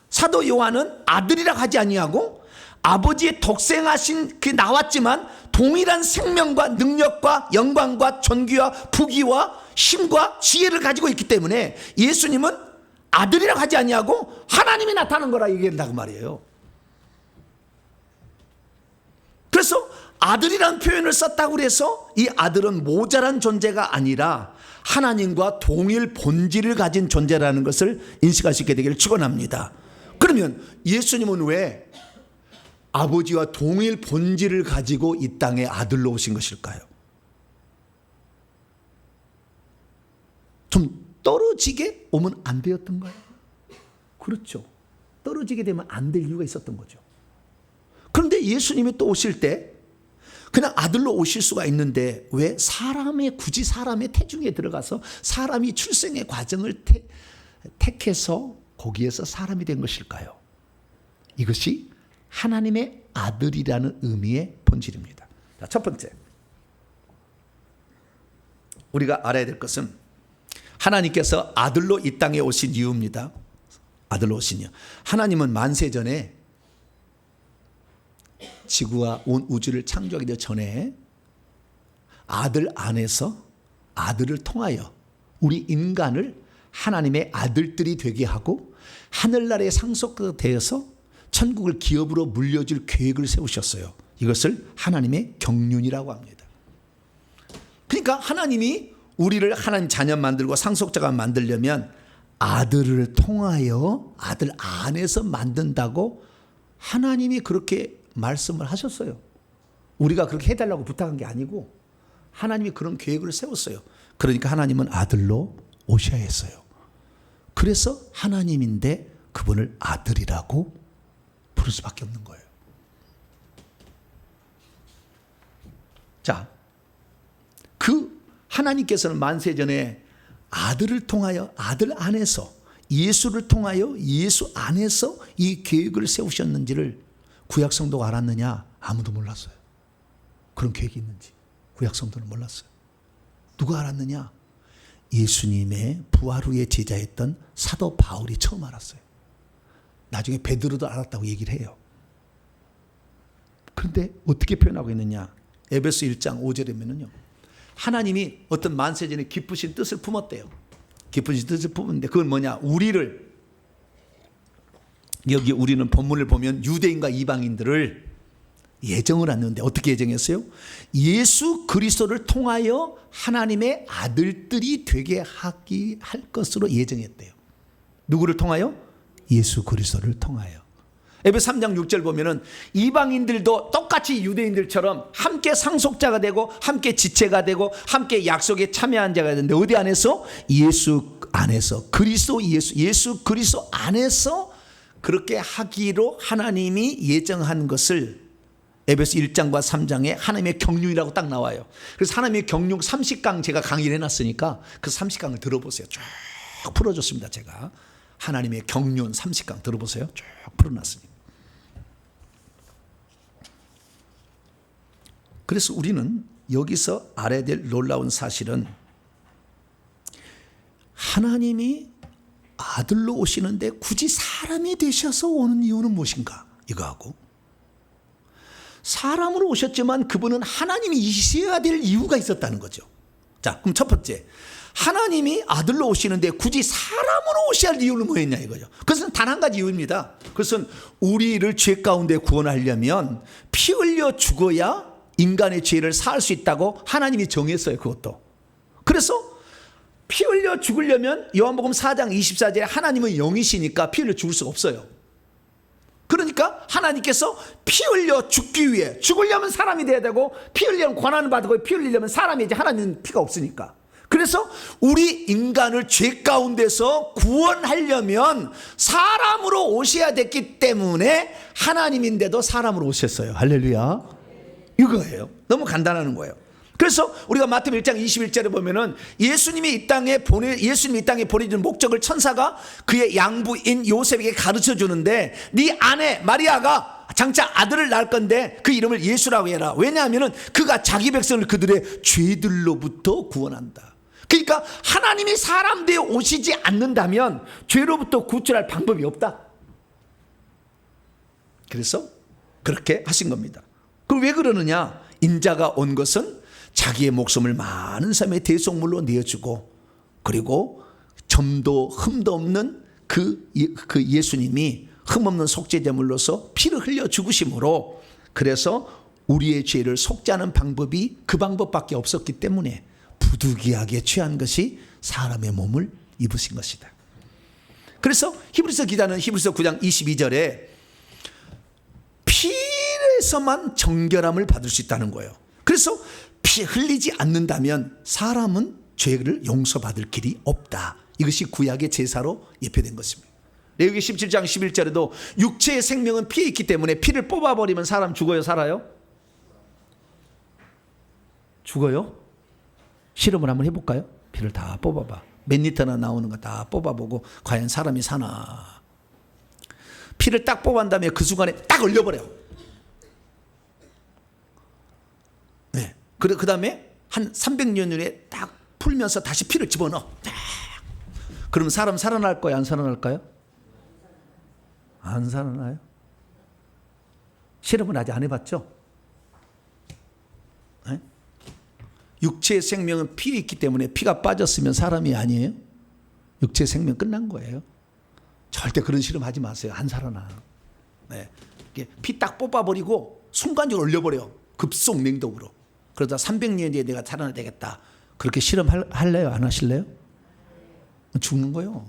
사도 요한은 아들이라 하지 아니하고 아버지의 독생하신 그 나왔지만 동일한 생명과 능력과 영광과 존귀와 부귀와 힘과 지혜를 가지고 있기 때문에 예수님은 아들이라 하지 아니하고 하나님이 나타난 거라 얘기한다고 말이에요. 그래서 아들이라는 표현을 썼다고 해서 이 아들은 모자란 존재가 아니라 하나님과 동일 본질을 가진 존재라는 것을 인식할 수 있게 되기를 축원합니다. 그러면 예수님은 왜 아버지와 동일 본질을 가지고 이 땅에 아들로 오신 것일까요? 좀 떨어지게 오면 안 되었던가요? 그렇죠. 떨어지게 되면 안 될 이유가 있었던 거죠. 그런데 예수님이 또 오실 때 그냥 아들로 오실 수가 있는데 왜 굳이 사람의 태중에 들어가서 사람이 출생의 과정을 택해서 거기에서 사람이 된 것일까요? 이것이 하나님의 아들이라는 의미의 본질입니다. 자, 첫 번째, 우리가 알아야 될 것은 하나님께서 아들로 이 땅에 오신 이유입니다. 아들로 오신 이유. 하나님은 만세 전에 지구와 온 우주를 창조하기 전에 아들 안에서 아들을 통하여 우리 인간을 하나님의 아들들이 되게 하고 하늘나라에 상속되어서 천국을 기업으로 물려줄 계획을 세우셨어요. 이것을 하나님의 경륜이라고 합니다. 그러니까 하나님이 우리를 하나님 자녀 만들고 상속자가 만들려면 아들을 통하여 아들 안에서 만든다고 하나님이 그렇게 말씀을 하셨어요. 우리가 그렇게 해달라고 부탁한 게 아니고 하나님이 그런 계획을 세웠어요. 그러니까 하나님은 아들로 오셔야 했어요. 그래서 하나님인데 그분을 아들이라고 부를 수밖에 없는 거예요. 자, 그 하나님께서는 만세전에 아들을 통하여 아들 안에서 예수를 통하여 예수 안에서 이 계획을 세우셨는지를 구약 성도가 알았느냐? 아무도 몰랐어요. 그런 계획이 있는지 구약 성도는 몰랐어요. 누가 알았느냐? 예수님의 부활 후에 제자였던 사도 바울이 처음 알았어요. 나중에 베드로도 알았다고 얘기를 해요. 그런데 어떻게 표현하고 있느냐? 에베소 1장 5절에 보면요, 하나님이 어떤 만세전에 기쁘신 뜻을 품었대요. 기쁘신 뜻을 품었는데 그건 뭐냐? 우리를, 여기 우리는 본문을 보면 유대인과 이방인들을 예정을 했는데 어떻게 예정했어요? 예수 그리스도를 통하여 하나님의 아들들이 되게 할 것으로 예정했대요. 누구를 통하여? 예수 그리스도를 통하여. 에베소 3장 6절 보면은 이방인들도 똑같이 유대인들처럼 함께 상속자가 되고 함께 지체가 되고 함께 약속에 참여한 자가 되는데 어디 안에서? 예수 안에서. 그리스도 예수 그리스도 안에서 그렇게 하기로 하나님이 예정한 것을 에베소 1장과 3장에 하나님의 경륜이라고 딱 나와요. 그래서 하나님의 경륜 30강 제가 강의를 해놨으니까 그 30강을 들어보세요. 쭉 풀어줬습니다. 제가 하나님의 경륜 30강 들어보세요. 쭉 풀어놨습니다. 그래서 우리는 여기서 알아야 될 놀라운 사실은 하나님이 아들로 오시는데 굳이 사람이 되셔서 오는 이유는 무엇인가? 이거하고 사람으로 오셨지만 그분은 하나님이셔야 될 이유가 있었다는 거죠. 자, 그럼 첫 번째, 하나님이 아들로 오시는데 굳이 사람으로 오셔야 할 이유는 뭐였냐 이거죠. 그것은 단 한 가지 이유입니다. 그것은 우리를 죄 가운데 구원하려면 피 흘려 죽어야 인간의 죄를 사할 수 있다고 하나님이 정했어요. 그것도. 그래서 피 흘려 죽으려면 요한복음 4장 24절에 하나님은 영이시니까 피 흘려 죽을 수가 없어요. 그러니까 하나님께서 피 흘려 죽기 위해, 죽으려면 사람이 돼야 되고 피 흘리려면 권한을 받고 피 흘리려면 사람이지, 하나님은 피가 없으니까. 그래서 우리 인간을 죄 가운데서 구원하려면 사람으로 오셔야 됐기 때문에 하나님인데도 사람으로 오셨어요. 할렐루야. 이거예요. 너무 간단한 거예요. 그래서 우리가 마태복음 1장 21절에 보면은 예수님이 이 땅에 보내주는 목적을 천사가 그의 양부인 요셉에게 가르쳐 주는데, 네 아내 마리아가 장차 아들을 낳을 건데 그 이름을 예수라고 해라. 왜냐하면은 그가 자기 백성을 그들의 죄들로부터 구원한다. 그러니까 하나님이 사람 되어 오시지 않는다면 죄로부터 구출할 방법이 없다. 그래서 그렇게 하신 겁니다. 그럼 왜 그러느냐? 인자가 온 것은 자기의 목숨을 많은 사람의 대속물로 내어주고, 그리고 점도 흠도 없는 그 예수님이 흠없는 속죄제물로서 피를 흘려 죽으심으로, 그래서 우리의 죄를 속죄하는 방법이 그 방법밖에 없었기 때문에 부득이하게 취한 것이 사람의 몸을 입으신 것이다. 그래서 히브리서 기자는 히브리서 9장 22절에 피에서만 정결함을 받을 수 있다는 거예요. 그래서 피 흘리지 않는다면 사람은 죄를 용서받을 길이 없다. 이것이 구약의 제사로 예표된 것입니다. 레위기 17장 11절에도 육체의 생명은 피에 있기 때문에 피를 뽑아버리면 사람 죽어요, 살아요? 죽어요? 실험을 한번 해볼까요? 피를 다 뽑아봐. 몇 리터나 나오는 거 다 뽑아보고 과연 사람이 사나. 피를 딱 뽑은 다음에 그 순간에 딱 얼려버려. 네. 그 다음에 한 300년 후에 딱 풀면서 다시 피를 집어넣어. 그럼 사람 살아날 거야, 안 살아날까요? 안 살아나요? 실험을 아직 안 해봤죠? 네? 육체의 생명은 피에 있기 때문에 피가 빠졌으면 사람이 아니에요? 육체의 생명 끝난 거예요. 절대 그런 실험 하지 마세요. 안 살아나. 네. 피 딱 뽑아버리고 순간적으로 올려버려. 급속 냉동으로. 그러다 300년 뒤에 내가 살아나야 되겠다. 그렇게 실험할래요? 안 하실래요? 죽는 거예요.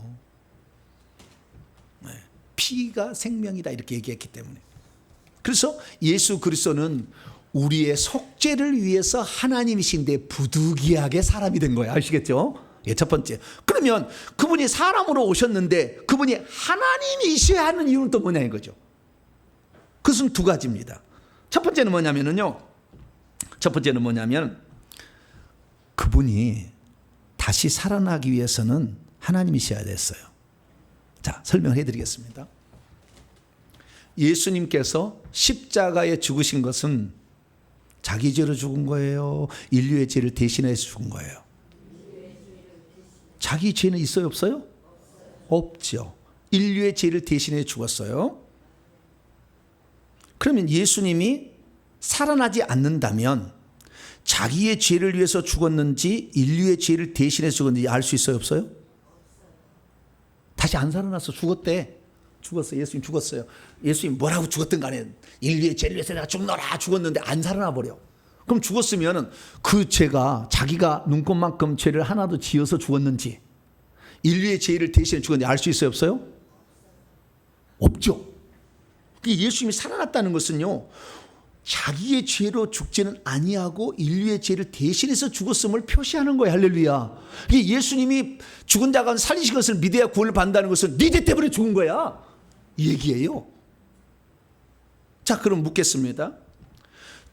네. 피가 생명이다 이렇게 얘기했기 때문에. 그래서 예수 그리스도는 우리의 속죄를 위해서 하나님이신데 부득이하게 사람이 된 거예요. 아시겠죠? 예, 첫 번째. 그러면 그분이 사람으로 오셨는데 그분이 하나님이셔야 하는 이유는 또 뭐냐 이거죠. 그것은 두 가지입니다. 첫 번째는 뭐냐면요. 그분이 다시 살아나기 위해서는 하나님이셔야 됐어요. 자, 설명해 드리겠습니다. 예수님께서 십자가에 죽으신 것은 자기 죄로 죽은 거예요? 인류의 죄를 대신해서 죽은 거예요? 자기 죄는 있어요, 없어요? 없죠. 인류의 죄를 대신해 죽었어요. 그러면 예수님이 살아나지 않는다면 자기의 죄를 위해서 죽었는지 인류의 죄를 대신해 죽었는지 알 수 있어요, 없어요? 다시 안 살아나서 죽었대. 죽었어요. 예수님 죽었어요. 예수님 뭐라고 죽었든 간에 인류의 죄를 위해서 내가 죽노라 죽었는데 안 살아나 버려. 그럼 죽었으면 그 죄가 자기가 눈곱만큼 죄를 하나도 지어서 죽었는지 인류의 죄를 대신해 죽었는지 알 수 있어요, 없어요? 없죠. 예수님이 살아났다는 것은요, 자기의 죄로 죽지는 아니하고 인류의 죄를 대신해서 죽었음을 표시하는 거예요. 할렐루야. 예수님이 죽은 자가 살리신 것을 믿어야 구원을 받는다는 것은 네 죄 때문에 죽은 거야 이 얘기예요. 자, 그럼 묻겠습니다.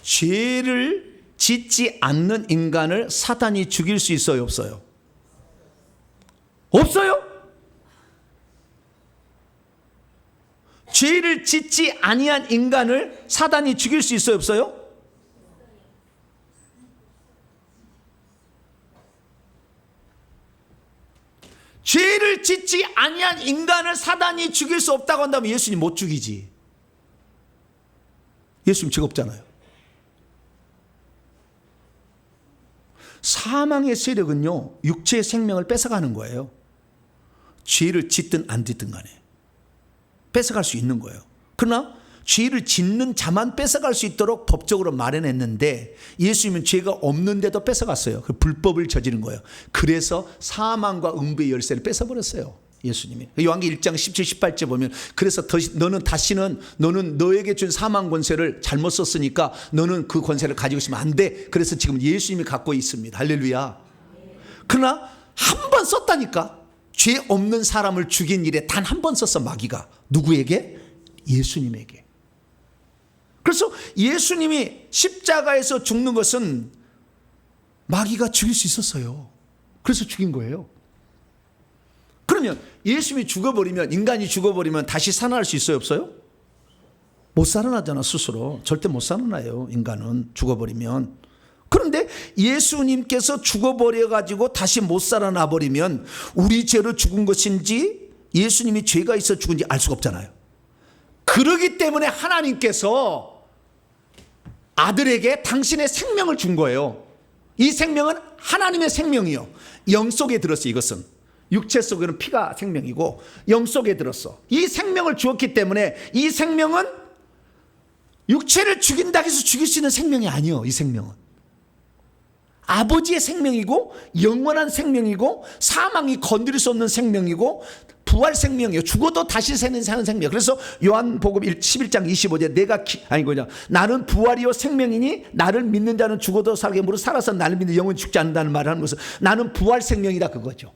죄를 짓지 않는 인간을 사단이 죽일 수 있어요, 없어요? 없어요? 죄를 짓지 아니한 인간을 사단이 죽일 수 있어요, 없어요? 죄를 짓지 아니한 인간을 사단이 죽일 수 없다고 한다면 예수님 못 죽이지. 예수님 죄가 없잖아요. 사망의 세력은요, 육체의 생명을 뺏어가는 거예요. 죄를 짓든 안 짓든 간에 뺏어갈 수 있는 거예요. 그러나 죄를 짓는 자만 뺏어갈 수 있도록 법적으로 마련했는데 예수님은 죄가 없는데도 뺏어갔어요. 그 불법을 저지른 거예요. 그래서 사망과 음부의 열쇠를 뺏어버렸어요, 예수님이. 요한계시록 1장 17, 18절 보면 그래서 너는 너에게 준 사망 권세를 잘못 썼으니까 너는 그 권세를 가지고 있으면 안 돼. 그래서 지금 예수님이 갖고 있습니다. 할렐루야. 그러나 한 번 썼다니까. 죄 없는 사람을 죽인 일에 단 한 번 썼어, 마귀가. 누구에게? 예수님에게. 그래서 예수님이 십자가에서 죽는 것은 마귀가 죽일 수 있었어요. 그래서 죽인 거예요. 그러면 예수님이 죽어버리면, 인간이 죽어버리면 다시 살아날 수 있어요, 없어요? 못 살아나잖아, 스스로. 절대 못 살아나요, 인간은 죽어버리면. 그런데 예수님께서 죽어버려가지고 다시 못 살아나 버리면 우리 죄로 죽은 것인지 예수님이 죄가 있어 죽은지 알 수가 없잖아요. 그러기 때문에 하나님께서 아들에게 당신의 생명을 준 거예요. 이 생명은 하나님의 생명이요, 영 속에 들었어요. 이것은 육체 속에는 피가 생명이고 영 속에 들었어. 이 생명을 주었기 때문에 이 생명은 육체를 죽인다 해서 죽일 수 있는 생명이 아니에요. 이 생명은 아버지의 생명이고 영원한 생명이고 사망이 건드릴 수 없는 생명이고 부활 생명이에요. 죽어도 다시 사는 생명. 그래서 요한복음 11장 25절 나는 부활이요 생명이니 나를 믿는 자는 죽어도 살게 무릇 살아서 나를 믿는 영원히 죽지 않는다는 말을 하는 것은 나는 부활 생명이다, 그거죠.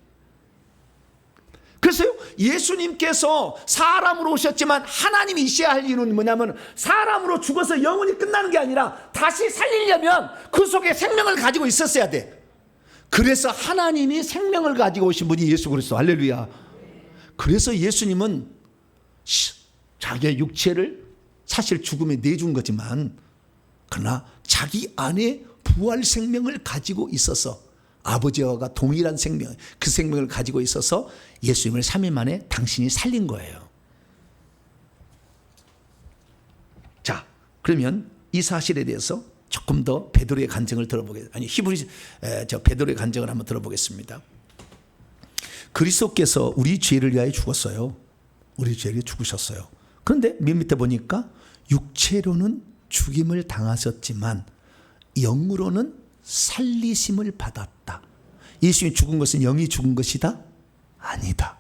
그래서 예수님께서 사람으로 오셨지만 하나님이셔야 할 이유는 뭐냐면 사람으로 죽어서 영원히 끝나는 게 아니라 다시 살리려면 그 속에 생명을 가지고 있었어야 돼. 그래서 하나님이 생명을 가지고 오신 분이 예수 그리스도. 할렐루야. 그래서 예수님은 자기의 육체를 사실 죽음에 내준 거지만 그러나 자기 안에 부활 생명을 가지고 있어서 아버지와 동일한 생명, 그 생명을 가지고 있어서 예수님을 3일 만에 당신이 살린 거예요. 자, 그러면 이 사실에 대해서 조금 더 베드로의 간증을 들어보겠습니다. 베드로의 간증을 한번 들어보겠습니다. 그리스도께서 우리 죄를 위하여 죽었어요. 우리 죄를 죽으셨어요. 그런데 맨 밑에 보니까 육체로는 죽임을 당하셨지만 영으로는 살리심을 받았다. 예수님이 죽은 것은 영이 죽은 것이다? 아니다.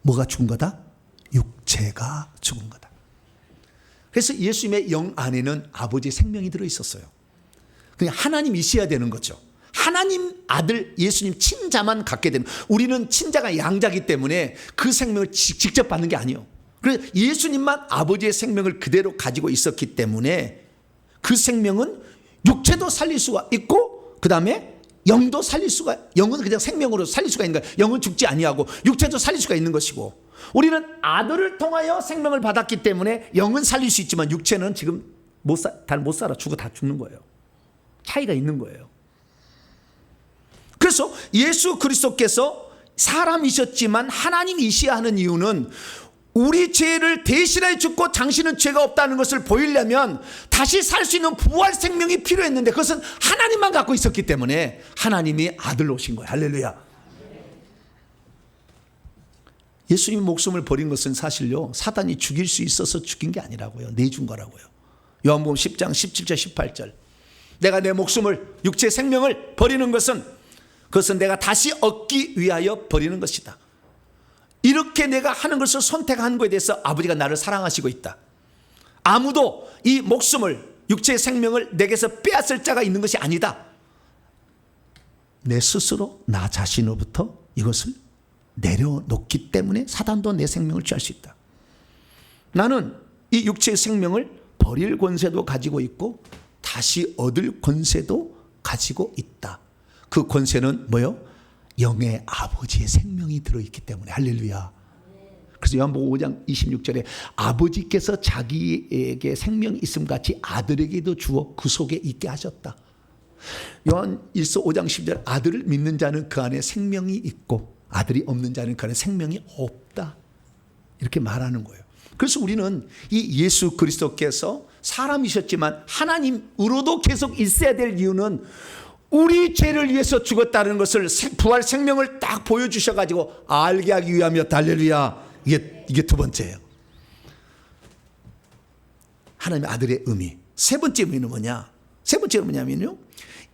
뭐가 죽은 거다? 육체가 죽은 거다. 그래서 예수님의 영 안에는 아버지의 생명이 들어있었어요. 그냥 하나님이셔야 되는 거죠. 하나님 아들 예수님 친자만 갖게 되는, 우리는 친자가 양자기 때문에 그 생명을 직접 받는 게 아니에요. 그래서 예수님만 아버지의 생명을 그대로 가지고 있었기 때문에 그 생명은 육체도 살릴 수가 있고 그 다음에 영도 살릴 수가, 영은 그냥 생명으로 살릴 수가 있는 거예요. 영은 죽지 아니하고 육체도 살릴 수가 있는 것이고, 우리는 아들을 통하여 생명을 받았기 때문에 영은 살릴 수 있지만 육체는 지금 못 살아. 죽어 다 죽는 거예요. 차이가 있는 거예요. 그래서 예수 그리스도께서 사람이셨지만 하나님이시야 하는 이유는 우리 죄를 대신하여 죽고 당신은 죄가 없다는 것을 보이려면 다시 살 수 있는 부활 생명이 필요했는데 그것은 하나님만 갖고 있었기 때문에 하나님이 아들로 오신 거예요. 할렐루야. 예수님 목숨을 버린 것은 사실요, 사단이 죽일 수 있어서 죽인 게 아니라고요. 내준 거라고요. 요한복음 10장 17절 18절 내가 내 목숨을, 육체 생명을 버리는 것은 그것은 내가 다시 얻기 위하여 버리는 것이다. 이렇게 내가 하는 것을 선택한 것에 대해서 아버지가 나를 사랑하시고 있다. 아무도 이 목숨을, 육체의 생명을 내게서 빼앗을 자가 있는 것이 아니다. 내 스스로 나 자신으로부터 이것을 내려놓기 때문에 사단도 내 생명을 취할 수 있다. 나는 이 육체의 생명을 버릴 권세도 가지고 있고 다시 얻을 권세도 가지고 있다. 그 권세는 뭐요? 영의 아버지의 생명이 들어있기 때문에. 할렐루야. 그래서 요한복음 5장 26절에 아버지께서 자기에게 생명이 있음 같이 아들에게도 주어 그 속에 있게 하셨다. 요한 1서 5장 10절 아들을 믿는 자는 그 안에 생명이 있고 아들이 없는 자는 그 안에 생명이 없다. 이렇게 말하는 거예요. 그래서 우리는 이 예수 그리스도께서 사람이셨지만 하나님으로도 계속 있어야 될 이유는 우리 죄를 위해서 죽었다는 것을 부활 생명을 딱 보여주셔가지고 알게 하기 위함이었다. 할렐루야. 이게 두 번째예요. 하나님의 아들의 의미. 세 번째 의미는 뭐냐? 세 번째는 뭐냐면요,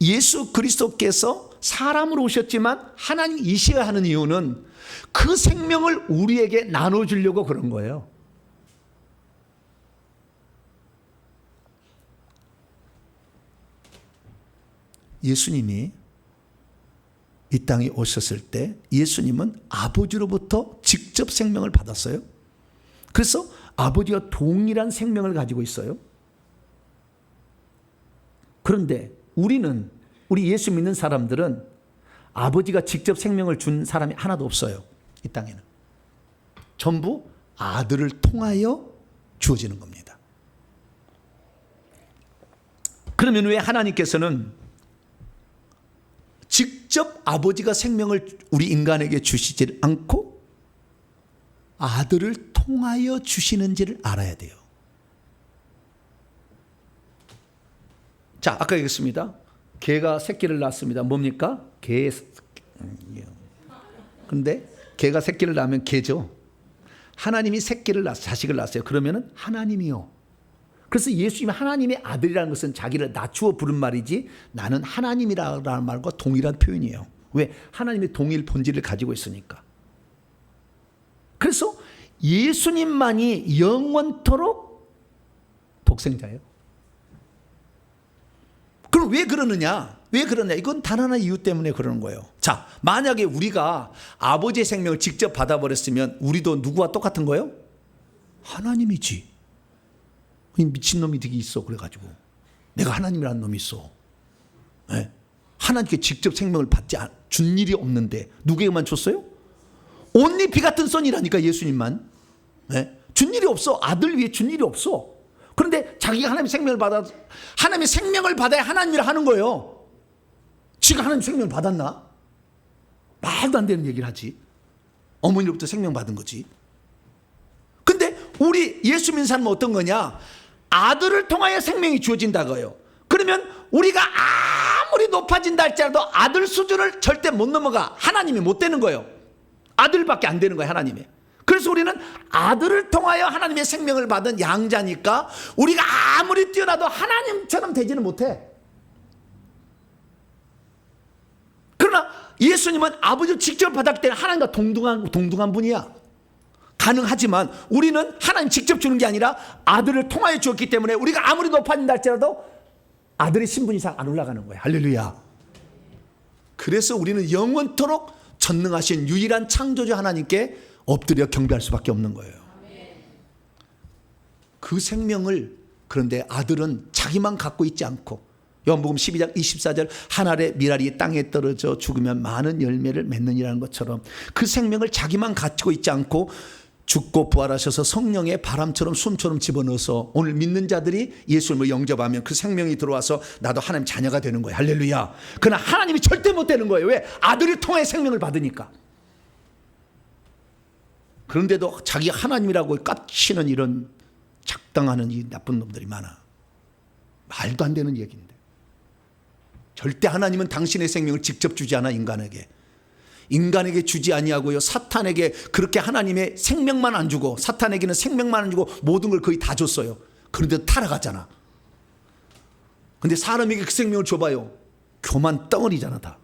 예수 그리스도께서 사람으로 오셨지만 하나님이셔야 하는 이유는 그 생명을 우리에게 나눠주려고 그런 거예요. 예수님이 이 땅에 오셨을 때 예수님은 아버지로부터 직접 생명을 받았어요. 그래서 아버지와 동일한 생명을 가지고 있어요. 그런데 우리는 우리 예수 믿는 사람들은 아버지가 직접 생명을 준 사람이 하나도 없어요. 이 땅에는. 전부 아들을 통하여 주어지는 겁니다. 그러면 왜 하나님께서는 직접 아버지가 생명을 우리 인간에게 주시지 않고 아들을 통하여 주시는지를 알아야 돼요. 자, 아까 얘기했습니다. 개가 새끼를 낳습니다. 뭡니까? 근데 개가 새끼를 낳으면 개죠. 하나님이 새끼를 자식을 낳았어요. 그러면은 하나님이요. 그래서 예수님이 하나님의 아들이라는 것은 자기를 낮추어 부른 말이지 나는 하나님이라는 말과 동일한 표현이에요. 왜? 하나님의 동일 본질을 가지고 있으니까. 그래서 예수님만이 영원토록 독생자예요. 그럼 왜 그러느냐? 왜 그러냐? 이건 단 하나 이유 때문에 그러는 거예요. 자, 만약에 우리가 아버지의 생명을 직접 받아버렸으면 우리도 누구와 똑같은 거예요? 하나님이지. 미친놈이 되게 있어. 그래가지고 내가 하나님이라는 놈이 있어. 네? 하나님께 직접 생명을 준 일이 없는데 누구에게만 줬어요? 온리 비 같은 son이라니까 예수님만. 네? 준 일이 없어. 아들 위에 준 일이 없어. 그런데 자기가 하나님의 생명을 하나님의 생명을 받아야 하나님이라 하는 거예요. 지가 하나님 생명을 받았나? 말도 안 되는 얘기를 하지. 어머니로부터 생명 받은 거지. 근데 우리 예수 믿는 사람은 어떤 거냐? 아들을 통하여 생명이 주어진다고요. 그러면 우리가 아무리 높아진다 할지라도 아들 수준을 절대 못 넘어가. 하나님이 못 되는 거예요. 아들밖에 안 되는 거예요, 하나님이. 그래서 우리는 아들을 통하여 하나님의 생명을 받은 양자니까 우리가 아무리 뛰어나도 하나님처럼 되지는 못해. 그러나 예수님은 아버지를 직접 받았기 때문에 하나님과 동등한 분이야. 가능하지만 우리는 하나님 직접 주는 게 아니라 아들을 통하여 주었기 때문에 우리가 아무리 높아진다 할지라도 아들의 신분 이상 안 올라가는 거야. 할렐루야. 그래서 우리는 영원토록 전능하신 유일한 창조주 하나님께 엎드려 경배할 수밖에 없는 거예요. 그 생명을, 그런데 아들은 자기만 갖고 있지 않고, 요한복음 12장 24절 한 알의 밀알이 땅에 떨어져 죽으면 많은 열매를 맺느니라는 것처럼 그 생명을 자기만 가지고 있지 않고 죽고 부활하셔서 성령의 바람처럼 숨처럼 집어넣어서 오늘 믿는 자들이 예수님을 영접하면 그 생명이 들어와서 나도 하나님 자녀가 되는 거예요. 할렐루야. 그러나 하나님이 절대 못 되는 거예요. 왜? 아들을 통해 생명을 받으니까. 그런데도 자기 하나님이라고 깝치는 이런 작당하는 이 나쁜 놈들이 많아. 말도 안 되는 얘기인데. 절대 하나님은 당신의 생명을 직접 주지 않아. 인간에게 주지 아니하고요, 사탄에게 그렇게 하나님의 생명만 안 주고, 사탄에게는 생명만 안 주고 모든 걸 거의 다 줬어요. 그런데도 타락하잖아. 근데 사람에게 그 생명을 줘봐요. 교만 덩어리잖아. 다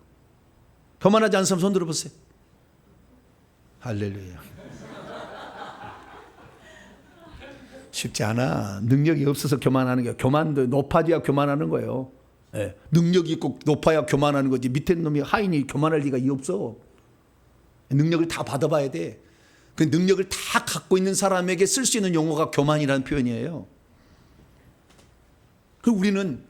교만하지 않은 사람 손 들어보세요. 할렐루야. 쉽지 않아. 능력이 없어서 교만하는 게, 교만도 높아져야 교만하는 거예요. 네. 능력이 있고 높아야 교만하는 거지. 밑에 놈이 하인이 교만할 리가 없어. 능력을 다 받아봐야 돼. 그 능력을 다 갖고 있는 사람에게 쓸 수 있는 용어가 교만이라는 표현이에요. 그리고 우리는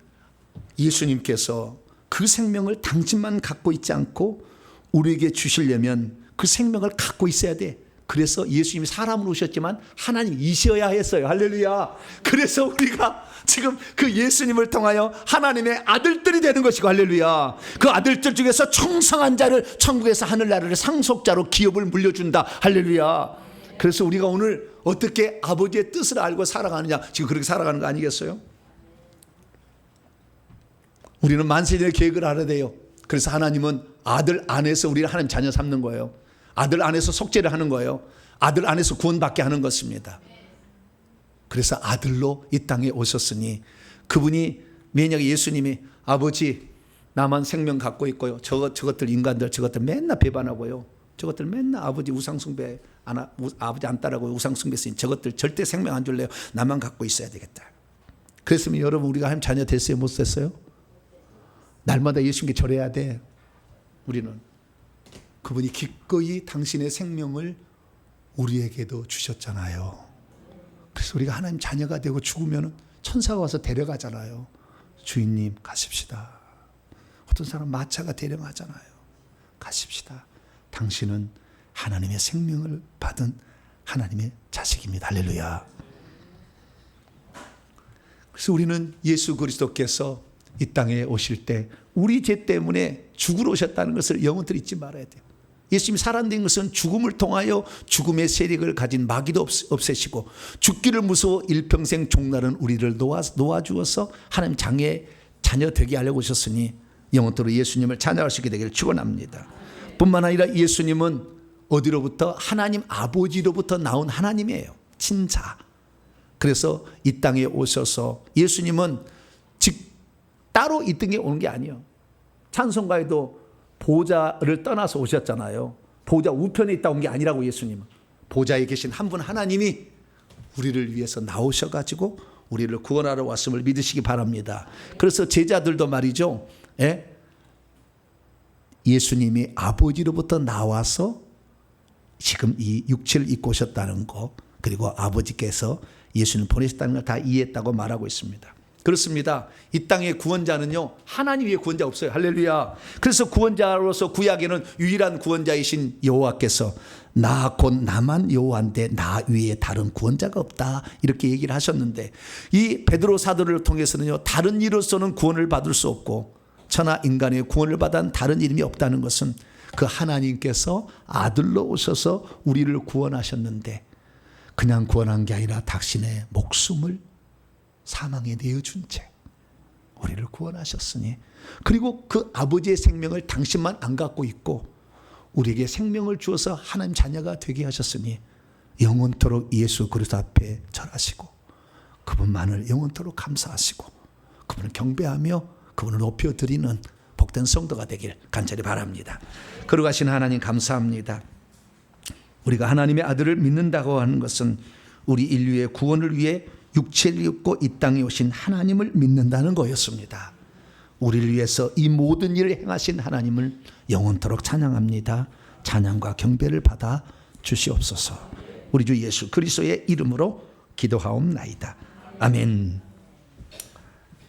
예수님께서 그 생명을 당신만 갖고 있지 않고 우리에게 주시려면 그 생명을 갖고 있어야 돼. 그래서 예수님이 사람으로 오셨지만 하나님이셔야 했어요. 할렐루야. 그래서 우리가 지금 그 예수님을 통하여 하나님의 아들들이 되는 것이고, 할렐루야. 그 아들들 중에서 충성한 자를 천국에서 하늘나라를 상속자로 기업을 물려준다. 할렐루야. 그래서 우리가 오늘 어떻게 아버지의 뜻을 알고 살아가느냐, 지금 그렇게 살아가는 거 아니겠어요? 우리는 만세전의 계획을 알아야 돼요. 그래서 하나님은 아들 안에서 우리를 하나님 자녀 삼는 거예요. 아들 안에서 속죄를 하는 거예요. 아들 안에서 구원받게 하는 것입니다. 그래서 아들로 이 땅에 오셨으니, 그분이 만약에 예수님이 아버지 나만 생명 갖고 있고요, 저것들 인간들 저것들 맨날 배반하고요, 저것들 맨날 아버지 우상숭배 아버지 안 따라고 우상숭배 쓰니 저것들 절대 생명 안 줄래요, 나만 갖고 있어야 되겠다. 그랬으면 여러분 우리가 하나님 자녀 됐어요, 못 됐어요? 날마다 예수님께 절해야 돼. 우리는 그분이 기꺼이 당신의 생명을 우리에게도 주셨잖아요. 그래서 우리가 하나님 자녀가 되고 죽으면 천사가 와서 데려가잖아요. 주인님 가십시다. 어떤 사람 마차가 대령하잖아요. 가십시다. 당신은 하나님의 생명을 받은 하나님의 자식입니다. 할렐루야. 그래서 우리는 예수 그리스도께서 이 땅에 오실 때 우리 죄 때문에 죽으러 오셨다는 것을 영원토록 잊지 말아야 돼요. 예수님이 살아낸 것은 죽음을 통하여 죽음의 세력을 가진 마귀도 없애시고 죽기를 무서워 일평생 종날은 우리를 놓아주어서 하나님 장의 자녀 되게 하려고 오셨으니 영원토록 예수님을 찬양할 수 있게 되기를 축원합니다. 뿐만 아니라 예수님은 어디로부터? 하나님 아버지로부터 나온 하나님이에요. 친자. 그래서 이 땅에 오셔서 예수님은 따로 이 땅에 오는 게 아니에요. 찬송가에도 보좌를 떠나서 오셨잖아요. 보좌 우편에 있다 온 게 아니라고. 예수님은 보좌에 계신 한 분 하나님이 우리를 위해서 나오셔가지고 우리를 구원하러 왔음을 믿으시기 바랍니다. 그래서 제자들도 말이죠, 예수님이 아버지로부터 나와서 지금 이 육체를 입고 오셨다는 거, 그리고 아버지께서 예수님을 보내셨다는 걸 다 이해했다고 말하고 있습니다. 그렇습니다. 이 땅의 구원자는요, 하나님 외에 구원자 없어요. 할렐루야. 그래서 구원자로서 구약에는 유일한 구원자이신 여호와께서 나 곧 나만 여호와인데 나 외에 다른 구원자가 없다, 이렇게 얘기를 하셨는데, 이 베드로 사도를 통해서는요, 다른 이로서는 구원을 받을 수 없고 천하 인간의 구원을 받은 다른 이름이 없다는 것은 그 하나님께서 아들로 오셔서 우리를 구원하셨는데, 그냥 구원한 게 아니라 당신의 목숨을 사망에 내어준 채 우리를 구원하셨으니, 그리고 그 아버지의 생명을 당신만 안 갖고 있고 우리에게 생명을 주어서 하나님 자녀가 되게 하셨으니 영원토록 예수 그리스도 앞에 절하시고 그분만을 영원토록 감사하시고 그분을 경배하며 그분을 높여드리는 복된 성도가 되길 간절히 바랍니다. 거룩하신 하나님 감사합니다. 우리가 하나님의 아들을 믿는다고 하는 것은 우리 인류의 구원을 위해 육체를 입고 이 땅에 오신 하나님을 믿는다는 거였습니다. 우리를 위해서 이 모든 일을 행하신 하나님을 영원토록 찬양합니다. 찬양과 경배를 받아 주시옵소서. 우리 주 예수 그리스도의 이름으로 기도하옵나이다. 아멘.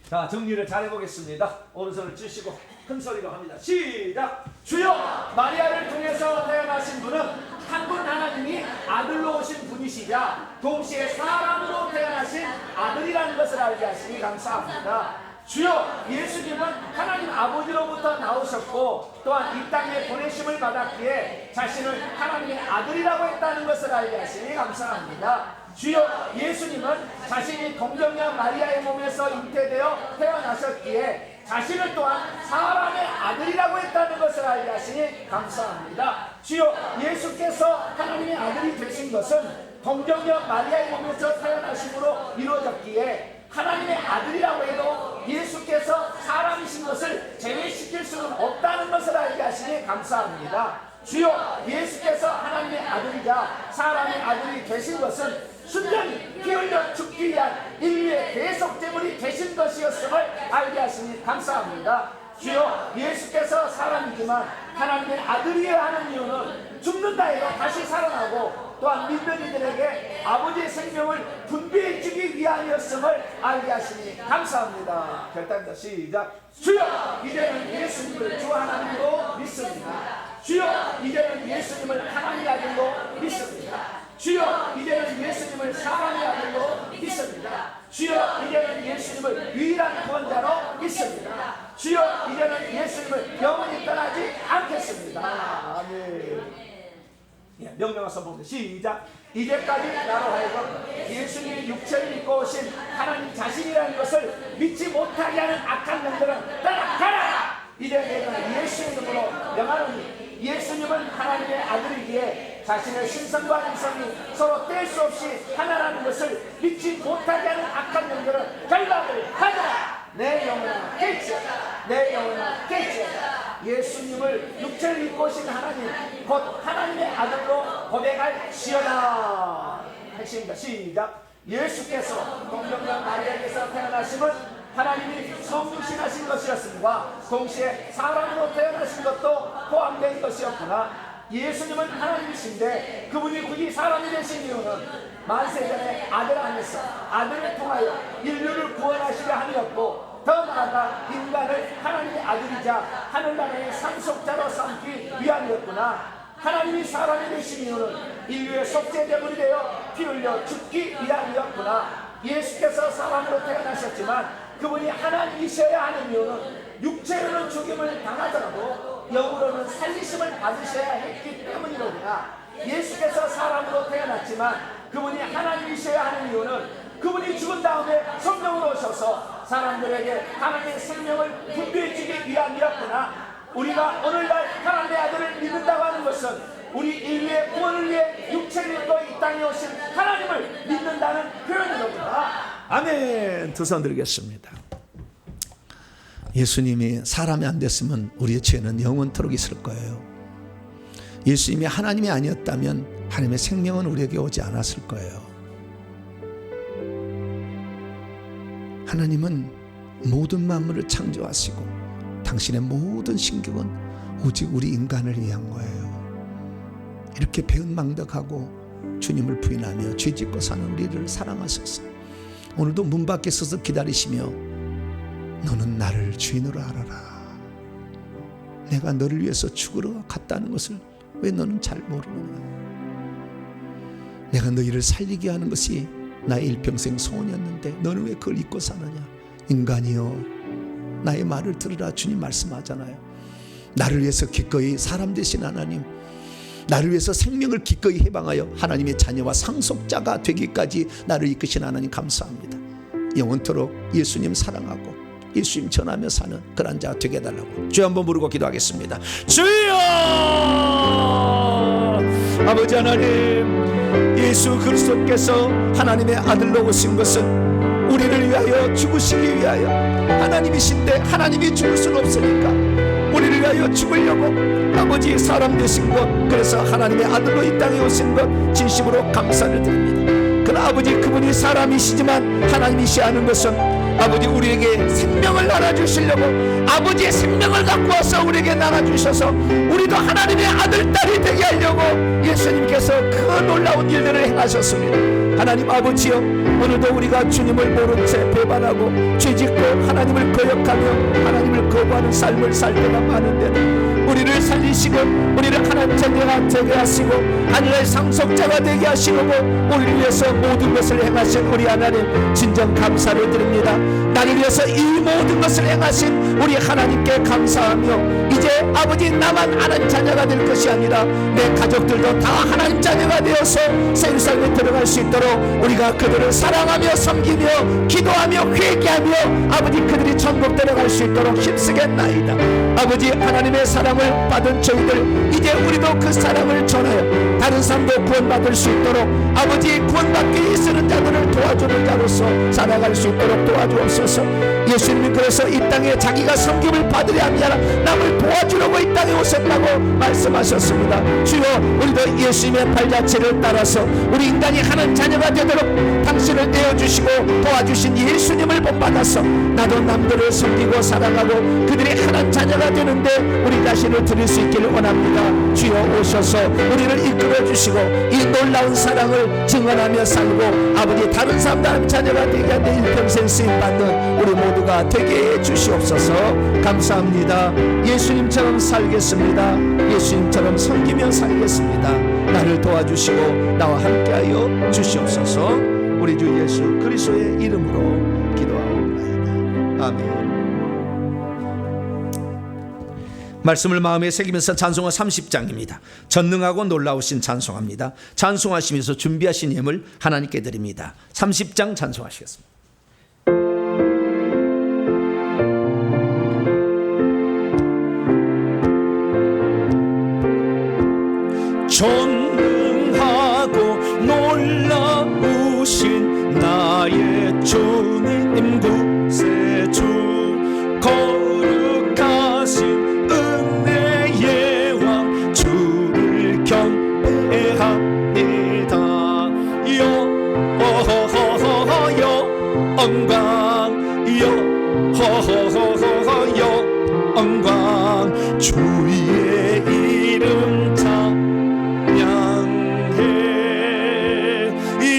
자, 정리를 잘 해보겠습니다. 오른손을 쥐시고 큰 소리로 합니다. 시작. 주여, 마리아를 통해서 태어나신 분은 한 분 하나님이 아들로 오신 분이시자 동시에 사람으로 태어나신 아들이라는 것을 알게 하시니 감사합니다. 주여, 예수님은 하나님 아버지로부터 나오셨고 또한 이 땅에 보내심을 받았기에 자신을 하나님의 아들이라고 했다는 것을 알게 하시니 감사합니다. 주여, 예수님은 자신이 동정녀 마리아의 몸에서 잉태되어 태어나셨기에 자신을 또한 사람의 아들이라고 했다는 것을 알게 하시니 감사합니다. 주여, 예수께서 하나님의 아들이 되신 것은 동정녀 마리아의 몸에서 태어나심으로 이루어졌기에 하나님의 아들이라고 해도 예수께서 사람이신 것을 제외시킬 수는 없다는 것을 알게 하시니 감사합니다. 주여, 예수께서 하나님의 아들이자 사람의 아들이 되신 것은 순전히 피 흘려 죽기 위한 인류의 대속제물이 되신 것이었음을 알게 하시니 감사합니다. 주여, 예수께서 사람이지만 하나님의 아들이어야 하는 이유는 죽는다 해도 다시 살아나고 또한 믿는 이들에게 아버지의 생명을 분배해 주기 위하였음을 알게 하시니 감사합니다. 결단입니다. 시작. 주여, 이제는 예수님을 주 하나님으로 믿습니다. 주여, 이제는 예수님을 하나님의 아들로 믿습니다. 주여, 이제는 예수님을 사랑의 아들로 믿습니다. 주여, 이제는 예수님을 유일한 구원자로 믿습니다. 주여, 이제는 예수님을 영원히 떠나지 않겠습니다. 아멘. 명령한 선포입니다. 시작. 이제까지 나로 하여금 예수님이 육체를 입고 오신 하나님 자신이라는 것을 믿지 못하게 하는 악한 영들은 떠나가라. 이제 내가 예수 이름으로 명하노니 예수님은 하나님의 아들이기에 자신의 신성과 인성이 서로 뗄 수 없이 하나라는 것을 믿지 못하게 하는 악한 영들은 결박을 하라. 내 영혼아 깨치어라. 내 영혼아 깨치어라. 예수님을 육체를 입고 오신 하나님 곧 하나님의 아들로 고백할지어다. 핵심입니다. 시작. 예수께서 동정녀 마리아에게서 태어나심은 하나님이 성육신하신 것이었음과 동시에 사람으로 태어나신 것도 포함된 것이었구나. 예수님은 하나님이신데 그분이 굳이 사람이 되신 이유는 만세전에 아들 안에서 아들을 통하여 인류를 구원하시려 함이었고 더 나아가 인간을 하나님의 아들이자 하늘나라의 상속자로 삼기 위함이었구나. 하나님이 사람이 되신 이유는 인류의 속죄제물이 되어 피 흘려 죽기 위함이었구나. 예수께서 사람으로 태어나셨지만 그분이 하나님이셔야 하는 이유는 육체로는 죽임을 당하더라도 영으로는 살리심을 받으셔야 했기 때문이로구나. 예수께서 사람으로 태어났지만 그분이 하나님이셔야 하는 이유는 그분이 죽은 다음에 성령으로 오셔서 사람들에게 하나님의 생명을 분배해 주기 위함이었구나. 우리가 오늘날 하나님의 아들을 믿는다고 하는 것은 우리 인류의 구원을 위해 육체를 입고 이 땅에 오신 하나님을 믿는다는 표현이로구나. 아멘. 두 손 들겠습니다. 예수님이 사람이 안 됐으면 우리의 죄는 영원토록 있을 거예요. 예수님이 하나님이 아니었다면 하나님의 생명은 우리에게 오지 않았을 거예요. 하나님은 모든 만물을 창조하시고 당신의 모든 신경은 오직 우리 인간을 위한 거예요. 이렇게 배은망덕하고 주님을 부인하며 죄짓고 사는 우리를 사랑하셔서 오늘도 문 밖에 서서 기다리시며 너는 나를 주인으로 알아라. 내가 너를 위해서 죽으러 갔다는 것을 왜 너는 잘 모르느냐. 내가 너희를 살리게 하는 것이 나의 일평생 소원이었는데 너는 왜 그걸 잊고 사느냐. 인간이여 나의 말을 들으라. 주님 말씀하잖아요. 나를 위해서 기꺼이 사람 되신 하나님, 나를 위해서 생명을 기꺼이 해방하여 하나님의 자녀와 상속자가 되기까지 나를 이끄신 하나님 감사합니다. 영원토록 예수님 사랑하고 예수님 전하며 사는 그런 자가 되게 해달라고 주여 한번 부르고 기도하겠습니다. 주여! 아버지 하나님, 예수 그리스도께서 하나님의 아들로 오신 것은 우리를 위하여 죽으시기 위하여, 하나님이신데 하나님이 죽을 수는 없으니까 우리를 위하여 죽으려고 아버지 사람 되신 것, 그래서 하나님의 아들로 이 땅에 오신 것 진심으로 감사를 드립니다. 그러나 아버지 그분이 사람이시지만 하나님이시야 하는 것은 아버지 우리에게 생명을 나눠주시려고 아버지의 생명을 갖고 와서 우리에게 나눠주셔서 우리도 하나님의 아들 딸이 되게 하려고 예수님께서 그 놀라운 일들을 행하셨습니다. 하나님 아버지여, 오늘도 우리가 주님을 모른 채 배반하고 죄짓고 하나님을 거역하며 하나님을 거부하는 삶을 살 때가 많은데 우리를 살리시고 우리를 하나님 자녀가 되게 하시고 하늘의 상속자가 되게 하시고 우리를 위해서 모든 것을 행하신 우리 하나님 진정 감사를 드립니다. 나를 위해서 이 모든 것을 행하신 우리 하나님께 감사하며 이제 아버지 나만 하나님 자녀가 될 것이 아니라 내 가족들도 다 하나님 자녀가 되어서 새 삶에 들어갈 수 있도록 우리가 그들을 사랑하며 섬기며 기도하며 회개하며 아버지 그들이 천국 들어갈 수 있도록 힘쓰겠나이다. 아버지 하나님의 사랑을 받은 저희들 이제 우리도 그 사랑을 전하여 다른 사람도 구원받을 수 있도록 아버지 구원받기 있는 자들을 도와주는 자로서 살아갈 수 있도록 도와주옵소서. 예수님이 그래서 이 땅에 자기가 섬김을 받으려 함이 아니라 남을 도와주려고 이 땅에 오셨다고 말씀하셨습니다. 주여, 우리도 예수님의 발자취를 따라서 우리 인간이 하나님 자녀가 되도록 당신을 내어주시고 도와주신 예수님을 본받아서 나도 남들을 섬기고 사랑하고 그들이 하나님 자녀가 되는데 우리 자신을 드릴 수 있기를 원합니다. 주여 오셔서 우리를 이끌어 주시고 이 놀라운 사랑을 증언하며 살고 아버지 다른 사람들 하나님 자녀가 되게 하는 일평생 쓰임받는 우리 모두가 되게 해 주시옵소서. 감사합니다. 예수님처럼 살겠습니다. 예수님처럼 섬기며 살겠습니다. 나를 도와주시고 나와 함께하여 주시옵소서. 우리 주 예수 그리스도의 이름으로 기도하옵나이다. 아멘. 말씀을 마음에 새기면서 찬송가 30장입니다. 전능하고 놀라우신 찬송합니다. 찬송하시면서 준비하신 예물 하나님께 드립니다. 30장 찬송하시겠습니다. 전능하고 놀라우신 나의 주님 구세주 거룩하신 주를 경배합니다. 영광 주의 이름 찬양해.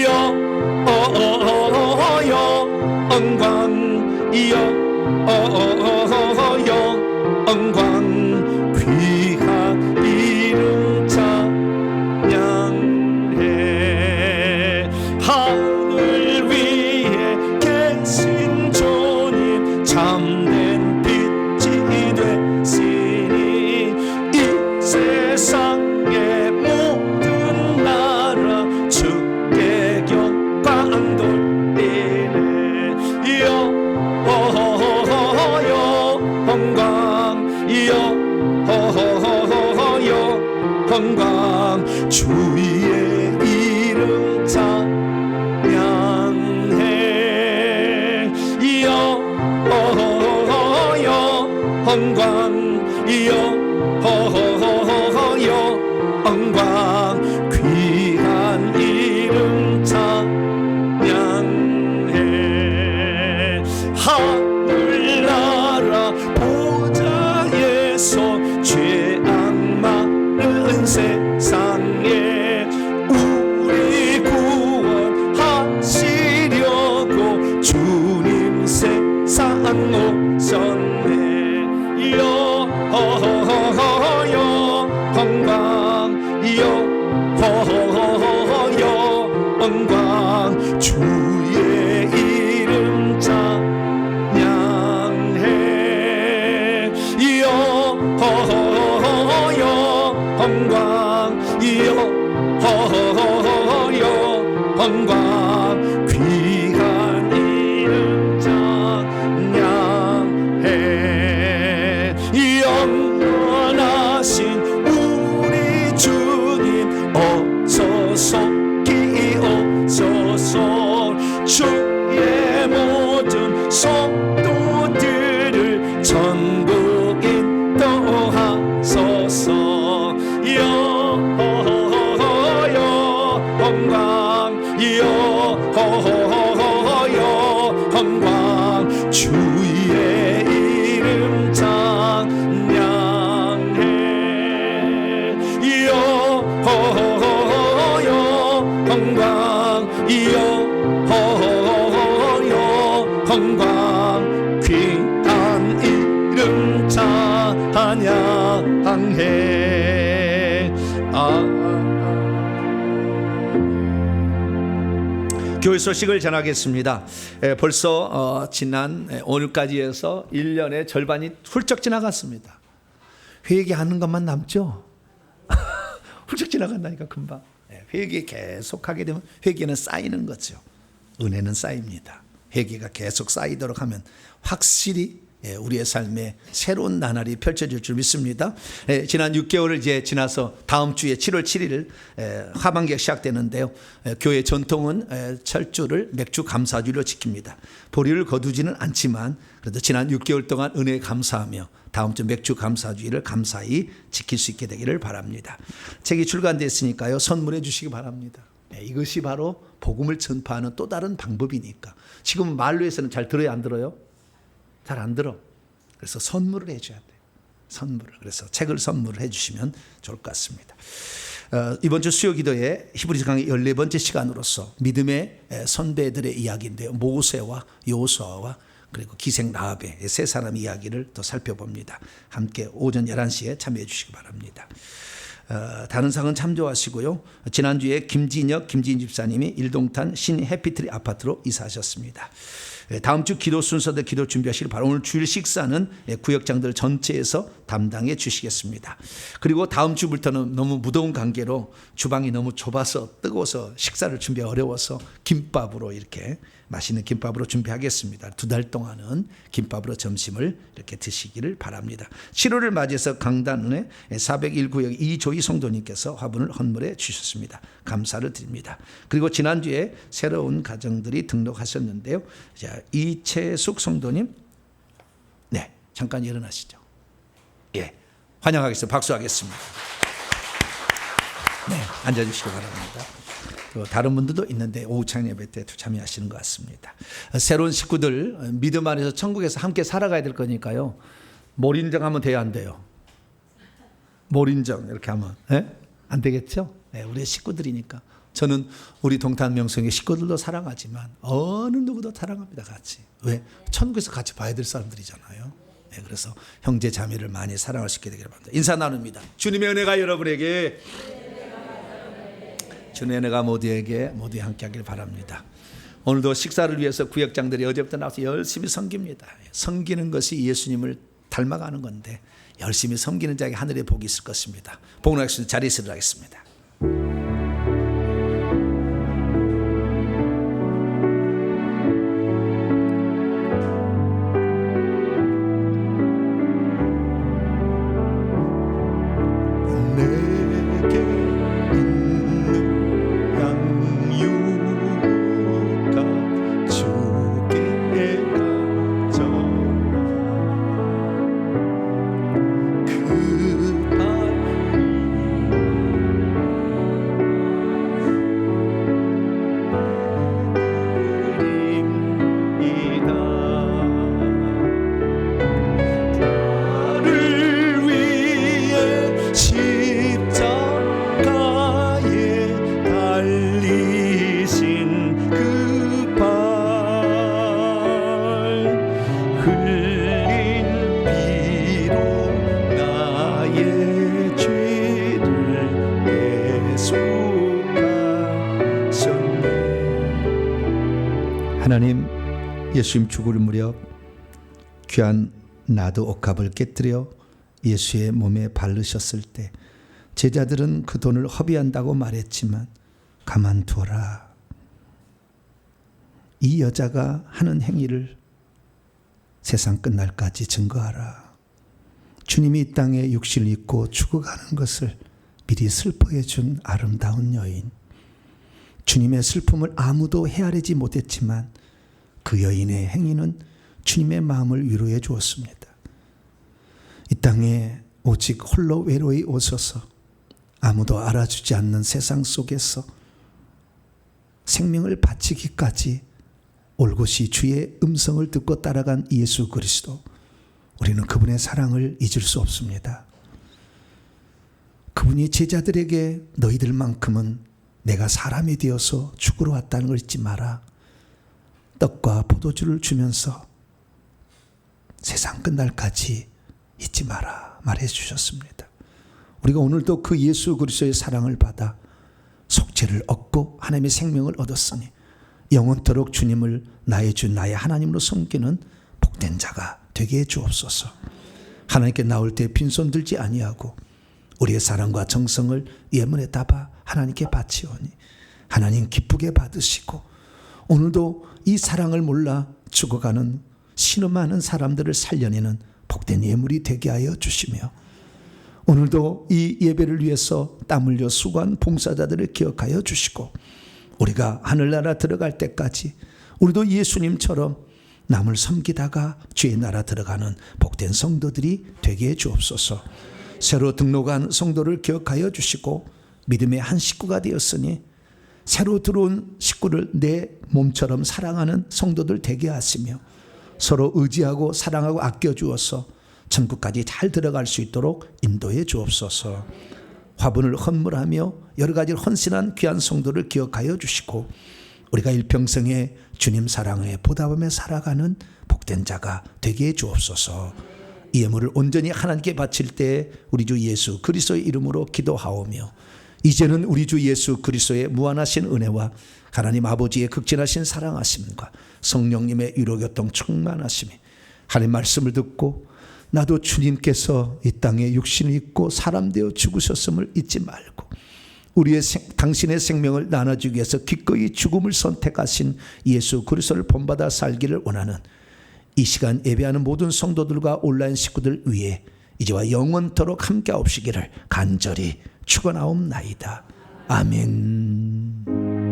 영광 영광 주의 이름 찬양해 영광 귀한 이름 찬양해 하늘나라 보좌에서 죄악 많은 세상에 우리 구원하시려고 주님 세상 오셨네 영광 주의 이름 찬양해 영광 귀한 이름 찬양해 영원하신 우리 주님 어서서 기어서서 주의 모든 성도들을 전부 인도하소서 영광 주의 이름 찬양해 영광 귀한 이름 찬양해 교회 소식을 전하겠습니다. 벌써 지난 오늘까지 해서 1년의 절반이 훌쩍 지나갔습니다. 회개하는 것만 남죠? 훌쩍 지나간다니까 금방. 회개 계속하게 되면 회개는 쌓이는 거죠. 은혜는 쌓입니다. 회개가 계속 쌓이도록 하면 확실히 우리의 삶에 새로운 나날이 펼쳐질 줄 믿습니다. 지난 6개월을 이제 지나서 다음 주에 7월 7일 하반기가 시작되는데요. 교회 전통은 철주를 맥주 감사주일로 지킵니다. 보리를 거두지는 않지만 그래도 지난 6개월 동안 은혜에 감사하며 다음 주 맥주 감사주일을 감사히 지킬 수 있게 되기를 바랍니다. 책이 출간됐으니까요. 선물해 주시기 바랍니다. 이것이 바로 복음을 전파하는 또 다른 방법이니까. 지금 말로 해서는 잘 들어요, 안 들어요? 잘 안 들어. 그래서 선물을 해줘야 돼요. 선물을. 그래서 책을 선물을 해주시면 좋을 것 같습니다. 이번 주 수요 기도에 히브리서 강의 14번째 시간으로서 믿음의 선배들의 이야기인데요. 모세와 요수아와 그리고 기생 라합의 세 사람 이야기를 또 살펴봅니다. 함께 오전 11시에 참여해 주시기 바랍니다. 다른 상은 참조하시고요. 지난주에 김진 집사님이 일동탄 신 해피트리 아파트로 이사하셨습니다. 다음 주 기도 순서대 기도 준비하시길 바랍니다. 오늘 주일 식사는 구역장들 전체에서 담당해 주시겠습니다. 그리고 다음 주부터는 너무 무더운 관계로 주방이 너무 좁아서 뜨거워서 식사를 준비하기 어려워서 김밥으로 이렇게 맛있는 김밥으로 준비하겠습니다. 2달 동안은 김밥으로 점심을 이렇게 드시기를 바랍니다. 7월을 맞이해서 강단은에 401구역 이조희 성도님께서 화분을 헌물해 주셨습니다. 감사를 드립니다. 그리고 지난주에 새로운 가정들이 등록하셨는데요. 자, 이채숙 성도님, 네, 잠깐 일어나시죠. 예, 환영하겠습니다. 박수하겠습니다. 네, 앉아주시기 바랍니다. 다른 분들도 있는데 오후 찬양 예배 때 참여하시는 것 같습니다. 새로운 식구들 믿음 안에서 천국에서 함께 살아가야 될 거니까요. 몰인정하면 돼요, 안 돼요? 몰인정 이렇게 하면 안 되겠죠? 네, 우리의 식구들이니까. 저는 우리 동탄 명성의 식구들도 사랑하지만 어느 누구도 사랑합니다, 같이. 왜? 천국에서 같이 봐야 될 사람들이잖아요. 네, 그래서 형제 자매를 많이 사랑할 수 있게 되기를 바랍니다. 인사 나눕니다. 주님의 은혜가 여러분에게, 주님의 은혜가 모두에게 모두 함께 하길 바랍니다. 오늘도 식사를 위해서 구역장들이 어제부터 나와서 열심히 섬깁니다. 섬기는 것이 예수님을 닮아가는 건데 열심히 섬기는 자에게 하늘의 복이 있을 것입니다. 복락하시는 자리에 서도록하겠습니다. 예수님 죽을 무렵 귀한 나드 옥합을 깨뜨려 예수의 몸에 바르셨을 때 제자들은 그 돈을 허비한다고 말했지만 가만두어라. 이 여자가 하는 행위를 세상 끝날까지 증거하라. 주님이 이 땅에 육신을 입고 죽어가는 것을 미리 슬퍼해 준 아름다운 여인. 주님의 슬픔을 아무도 헤아리지 못했지만 그 여인의 행위는 주님의 마음을 위로해 주었습니다. 이 땅에 오직 홀로 외로이 오셔서 아무도 알아주지 않는 세상 속에서 생명을 바치기까지 올곧이 주의 음성을 듣고 따라간 예수 그리스도. 우리는 그분의 사랑을 잊을 수 없습니다. 그분이 제자들에게 너희들만큼은 내가 사람이 되어서 죽으러 왔다는 걸 잊지 마라. 떡과 포도주를 주면서 세상 끝날까지 잊지 마라 말해 주셨습니다. 우리가 오늘도 그 예수 그리스도의 사랑을 받아 속죄를 얻고 하나님의 생명을 얻었으니 영원토록 주님을 나의 주 나의 하나님으로 섬기는 복된 자가 되게 해 주옵소서. 하나님께 나올 때 빈손 들지 아니하고 우리의 사랑과 정성을 예물에 담아 하나님께 바치오니 하나님 기쁘게 받으시고 오늘도 이 사랑을 몰라 죽어가는 신음하는 사람들을 살려내는 복된 예물이 되게 하여 주시며 오늘도 이 예배를 위해서 땀 흘려 수고한 봉사자들을 기억하여 주시고 우리가 하늘나라 들어갈 때까지 우리도 예수님처럼 남을 섬기다가 주의 나라 들어가는 복된 성도들이 되게 해 주옵소서. 새로 등록한 성도를 기억하여 주시고 믿음의 한 식구가 되었으니 새로 들어온 식구를 내 몸처럼 사랑하는 성도들 되게 하시며 서로 의지하고 사랑하고 아껴주어서 천국까지 잘 들어갈 수 있도록 인도해 주옵소서. 화분을 헌물하며 여러 가지를 헌신한 귀한 성도를 기억하여 주시고 우리가 일평생에 주님 사랑에 보답하며 살아가는 복된 자가 되게 해 주옵소서. 이 예물을 온전히 하나님께 바칠 때 우리 주 예수 그리스도의 이름으로 기도하오며 이제는 우리 주 예수 그리스도의 무한하신 은혜와 하나님 아버지의 극진하신 사랑하심과 성령님의 위로교통 충만하심이 하나님 말씀을 듣고 나도 주님께서 이 땅에 육신을 입고 사람 되어 죽으셨음을 잊지 말고 당신의 생명을 나눠주기 위해서 기꺼이 죽음을 선택하신 예수 그리스도를 본받아 살기를 원하는 이 시간 예배하는 모든 성도들과 온라인 식구들 위해 이제와 영원토록 함께하옵시기를 간절히 축원하옵나이다. 아멘.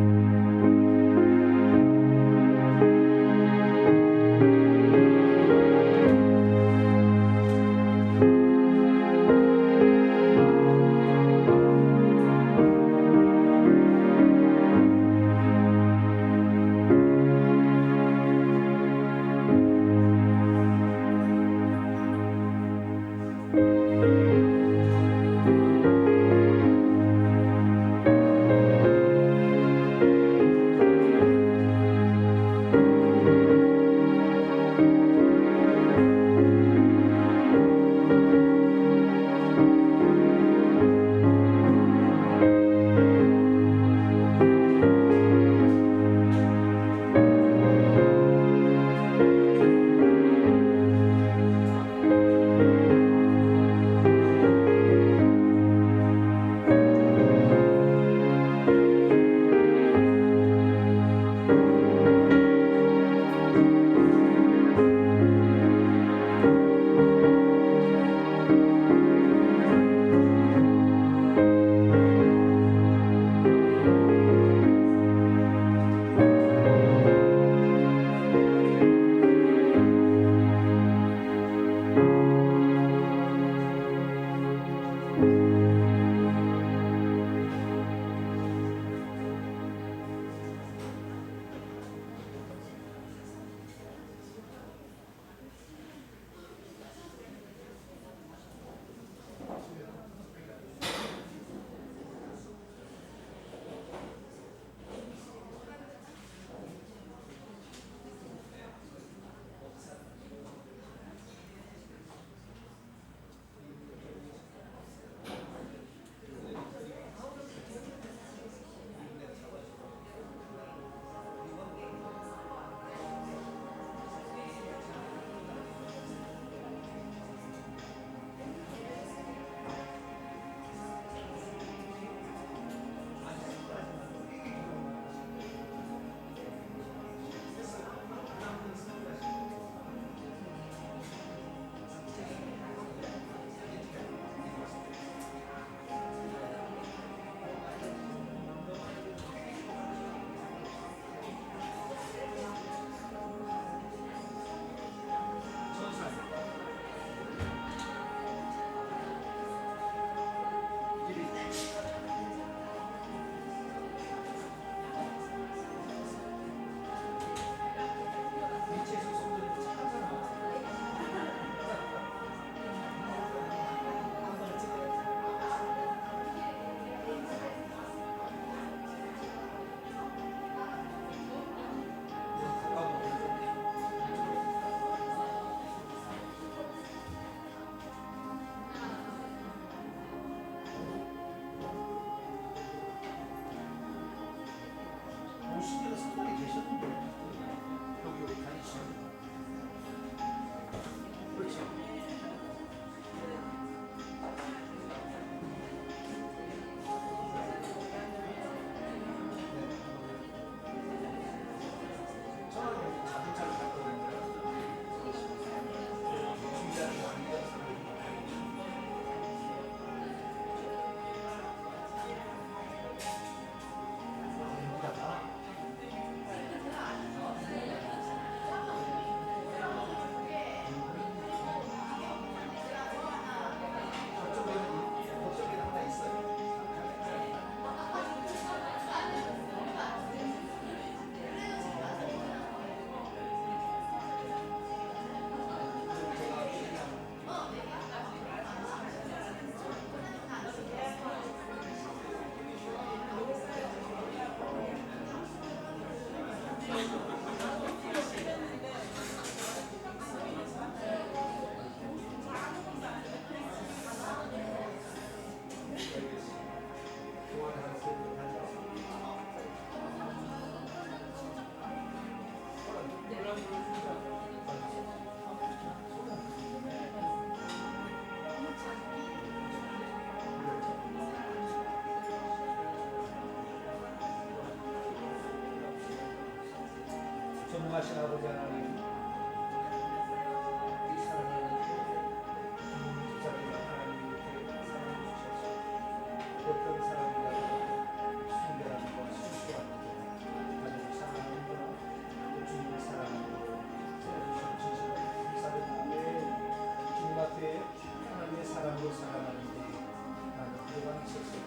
기도가 있어서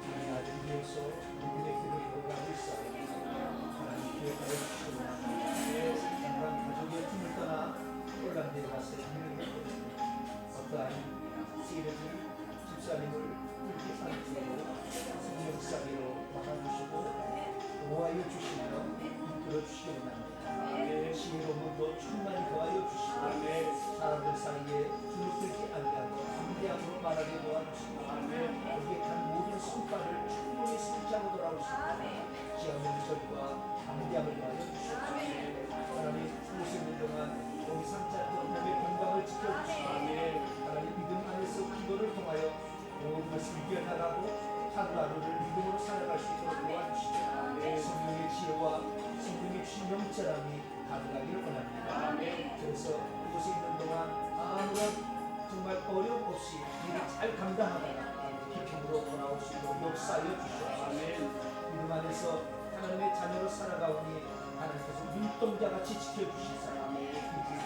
우리 아들 위해서 믿음의 길을 걸어가고 있어요. 하나님 기회 가져주시고 항상 가족의 품을 떠나 폴란드에 가서 유명했거든요. 어떠한 시리즈 집사님을 이렇게 살피고 성령사기로 막아주시고 도와여 주시며 이끌어 주시기 원합니다. 지혜로움도 충만히 도와여 주시고 사람들 사이에 주눅들지 아니하고 담대함으로 말하게 도와주시고 고객한 모든 성과를 충분히 성취하고 돌아오시고 지혜의 절과 담대함을 도와여 주시고 하나님 이곳에 있는 동안 우리 상자도 몸의 건강을 지켜주시고 하나님 믿음 안에서 기도를 통하여 모든 것을 이겨나가고 하루하루를 믿음으로 살아갈 수 있도록 도와주시고 성령의 지혜와 성령의 주신 영처럼이 가능하기를 원합니다. 그래서 이곳에 있는 동안 아무런 정말 어려움 없이 일을 잘 감당하다가 기쁨으로 돌아올 수 있도록 역사하여 주시옵소서. 믿음 안에서 하나님의 자녀로 살아가오니 하나님께서 눈동자같이 지켜주시사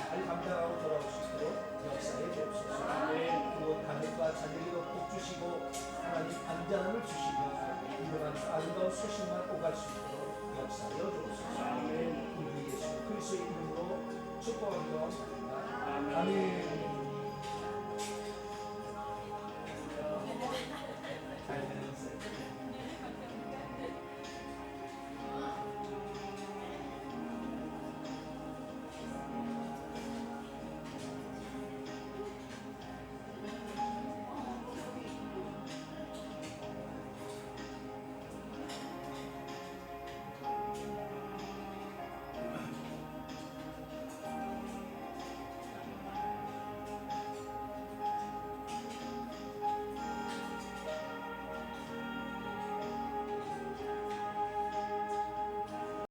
잘 감당하고 돌아올 수 있도록 역사해 주옵소서. 또 가족과 자녀에게 복 주시고 하나님 안전함을 주시며 믿음 안에서 아름다운 소식만 오갈 수 있도록 역사하여 주옵소서. 우리 예수 그리스도의 이름으로 축복합니다. 아멘.